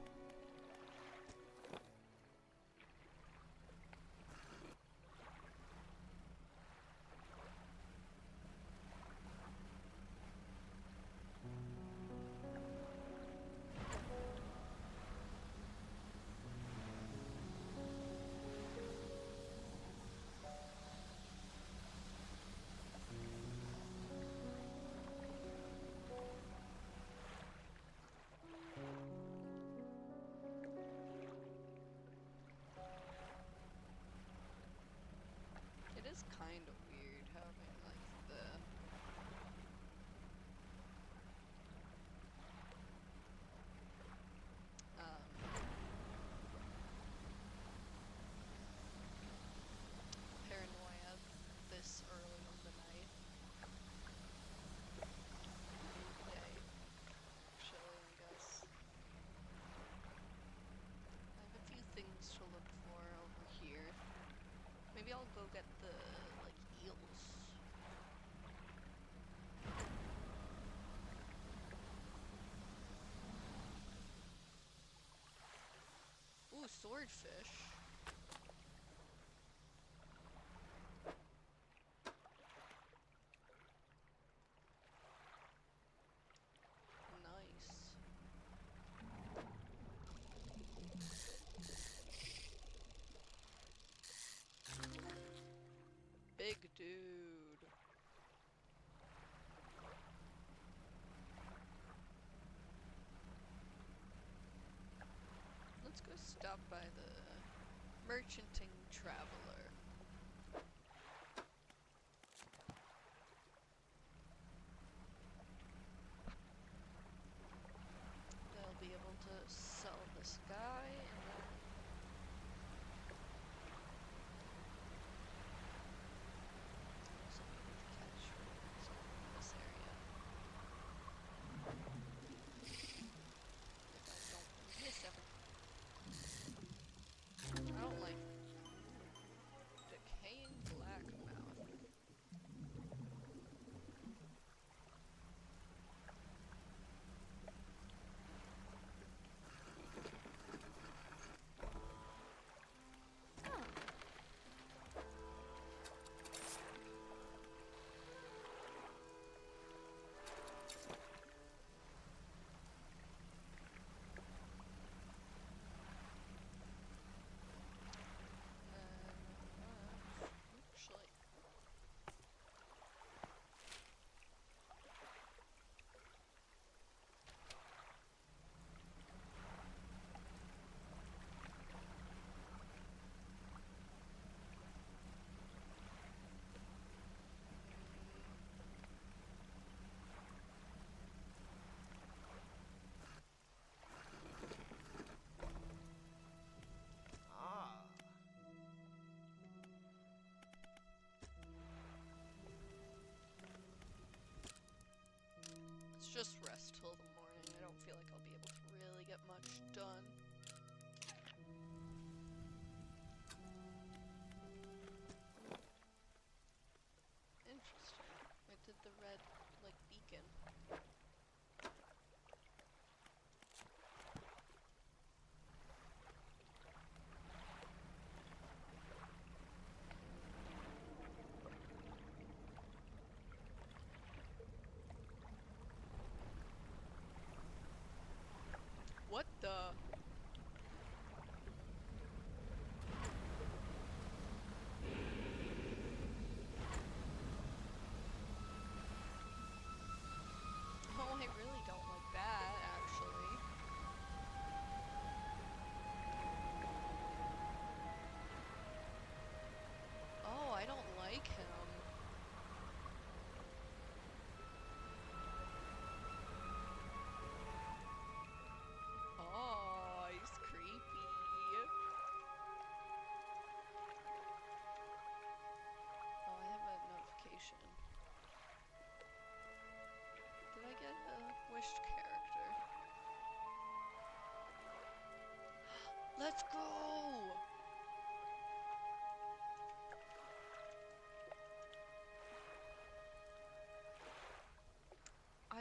It is kind of weird having like the paranoia this early in the night. Day, actually, I guess. I have a few things to look for over here. Maybe I'll go get the, like, eels. Ooh, swordfish. Nice. Big dude. Let's go stop by the Merchanting Traveler. They'll be able to sell this guy and then also need to catch something in this area. If I don't miss everything. I don't like decaying blackmouth. Actually, Ah. let's just rest till the morning. I don't feel like I'll be able to really get much done. Interesting. I did the red, like, beacon. What the? Oh, I really don't like that, actually. Oh, I don't like him. Oh, he's creepy. Oh, I have a notification. Did I get a wished character? Let's go!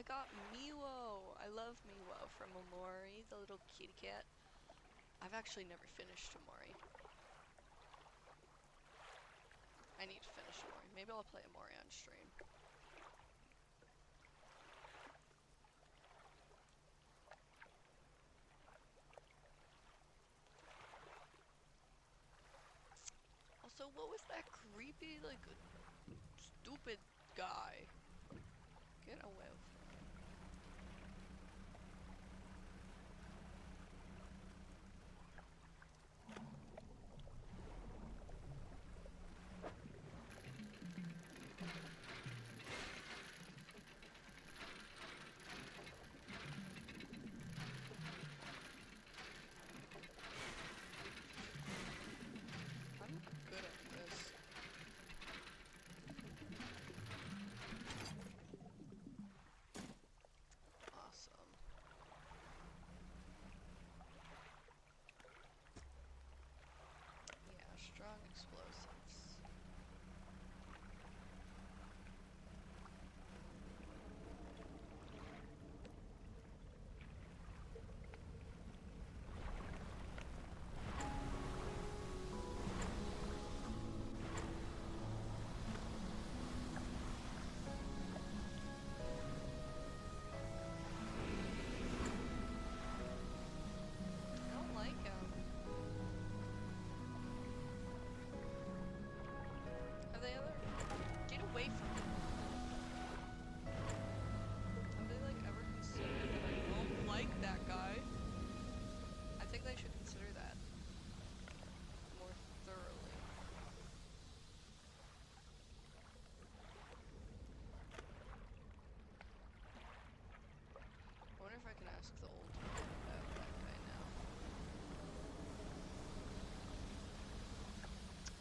I got Miwo. I love Miwo from Omori, the little kitty cat. I've actually never finished Omori. I need to finish Omori. Maybe I'll play Omori on stream. Also, what was that creepy, like, stupid guy? Get away with him. I'm good at this. Awesome. Yeah, strong explosives. I don't like him. Have they ever... Get away from me. Have they, like, ever considered that I don't like that guy? I think they should consider that more thoroughly. I wonder if I can ask the old man about that guy now.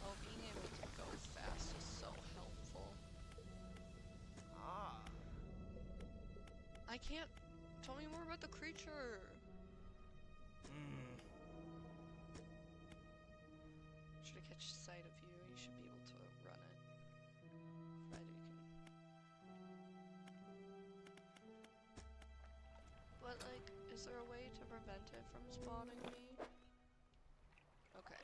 Oh, being able to go fast is so helpful. Ah. I can't... Tell me more about the creature! Should I catch sight of you? You should be able to run it. Provided you can... But, like, is there a way to prevent it from spawning me? Okay.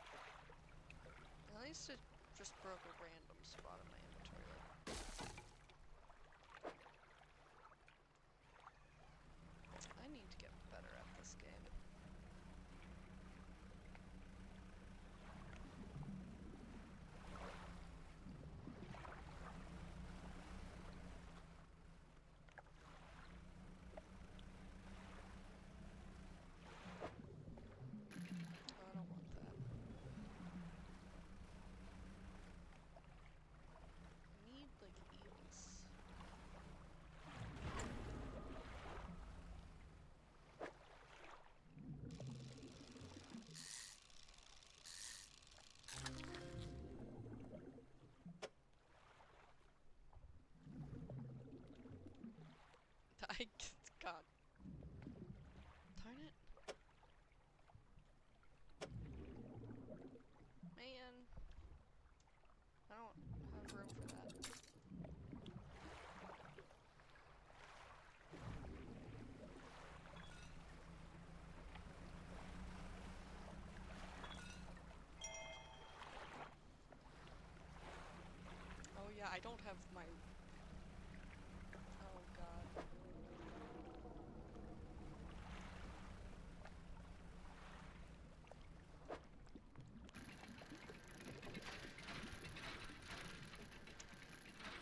At least it just broke a random spot in my inventory. I need to get better at this game. Oh, I don't want that. I need, like, eels. God. Darn it. Man. I don't have room for that. Oh yeah, I don't have my... Oh god.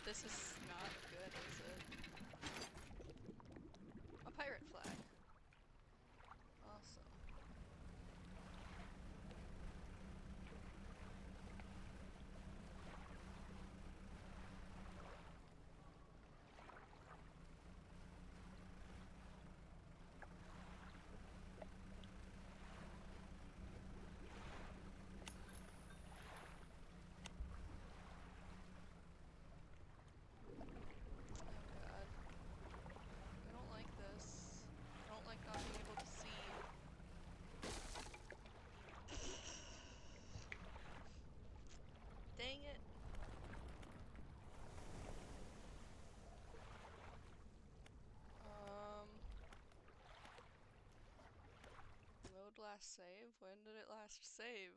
This is not good, is it? A pirate flag. Awesome. last save? When did it last save?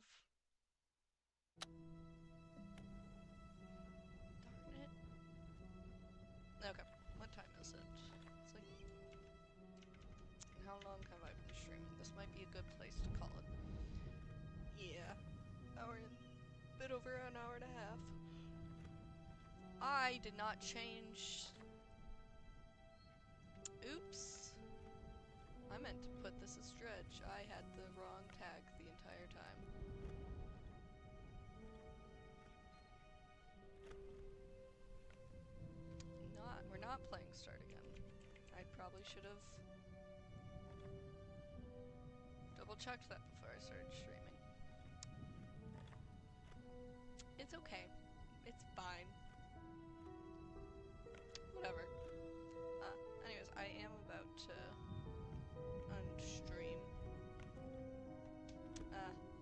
Darn it. Okay, what time is it? It's like... How long have I been streaming? This might be a good place to call it. Yeah. Hour and... bit over an hour and a half. I did not change... Oops. I meant to put this as Dredge. I had the wrong tag the entire time. We're not playing Start Again. I probably should have double-checked that before I started streaming. It's okay. It's fine. Whatever. Anyways, I am about to unstream.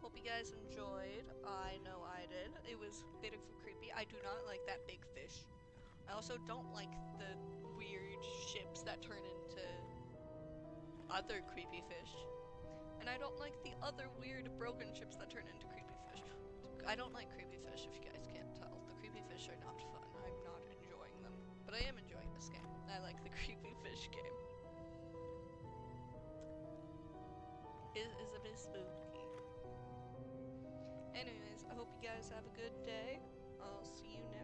Hope you guys enjoyed. I know I did. It was a bit of a creepy. I do not like that big fish. I also don't like the weird ships that turn into other creepy fish. And I don't like the other weird broken ships that turn into creepy fish. I don't like creepy fish, if you guys can't tell. The creepy fish are not fun. I'm not enjoying them. But I am enjoying this game. I like the creepy fish game. It's a bit spooky. Anyways, I hope you guys have a good day. I'll see you next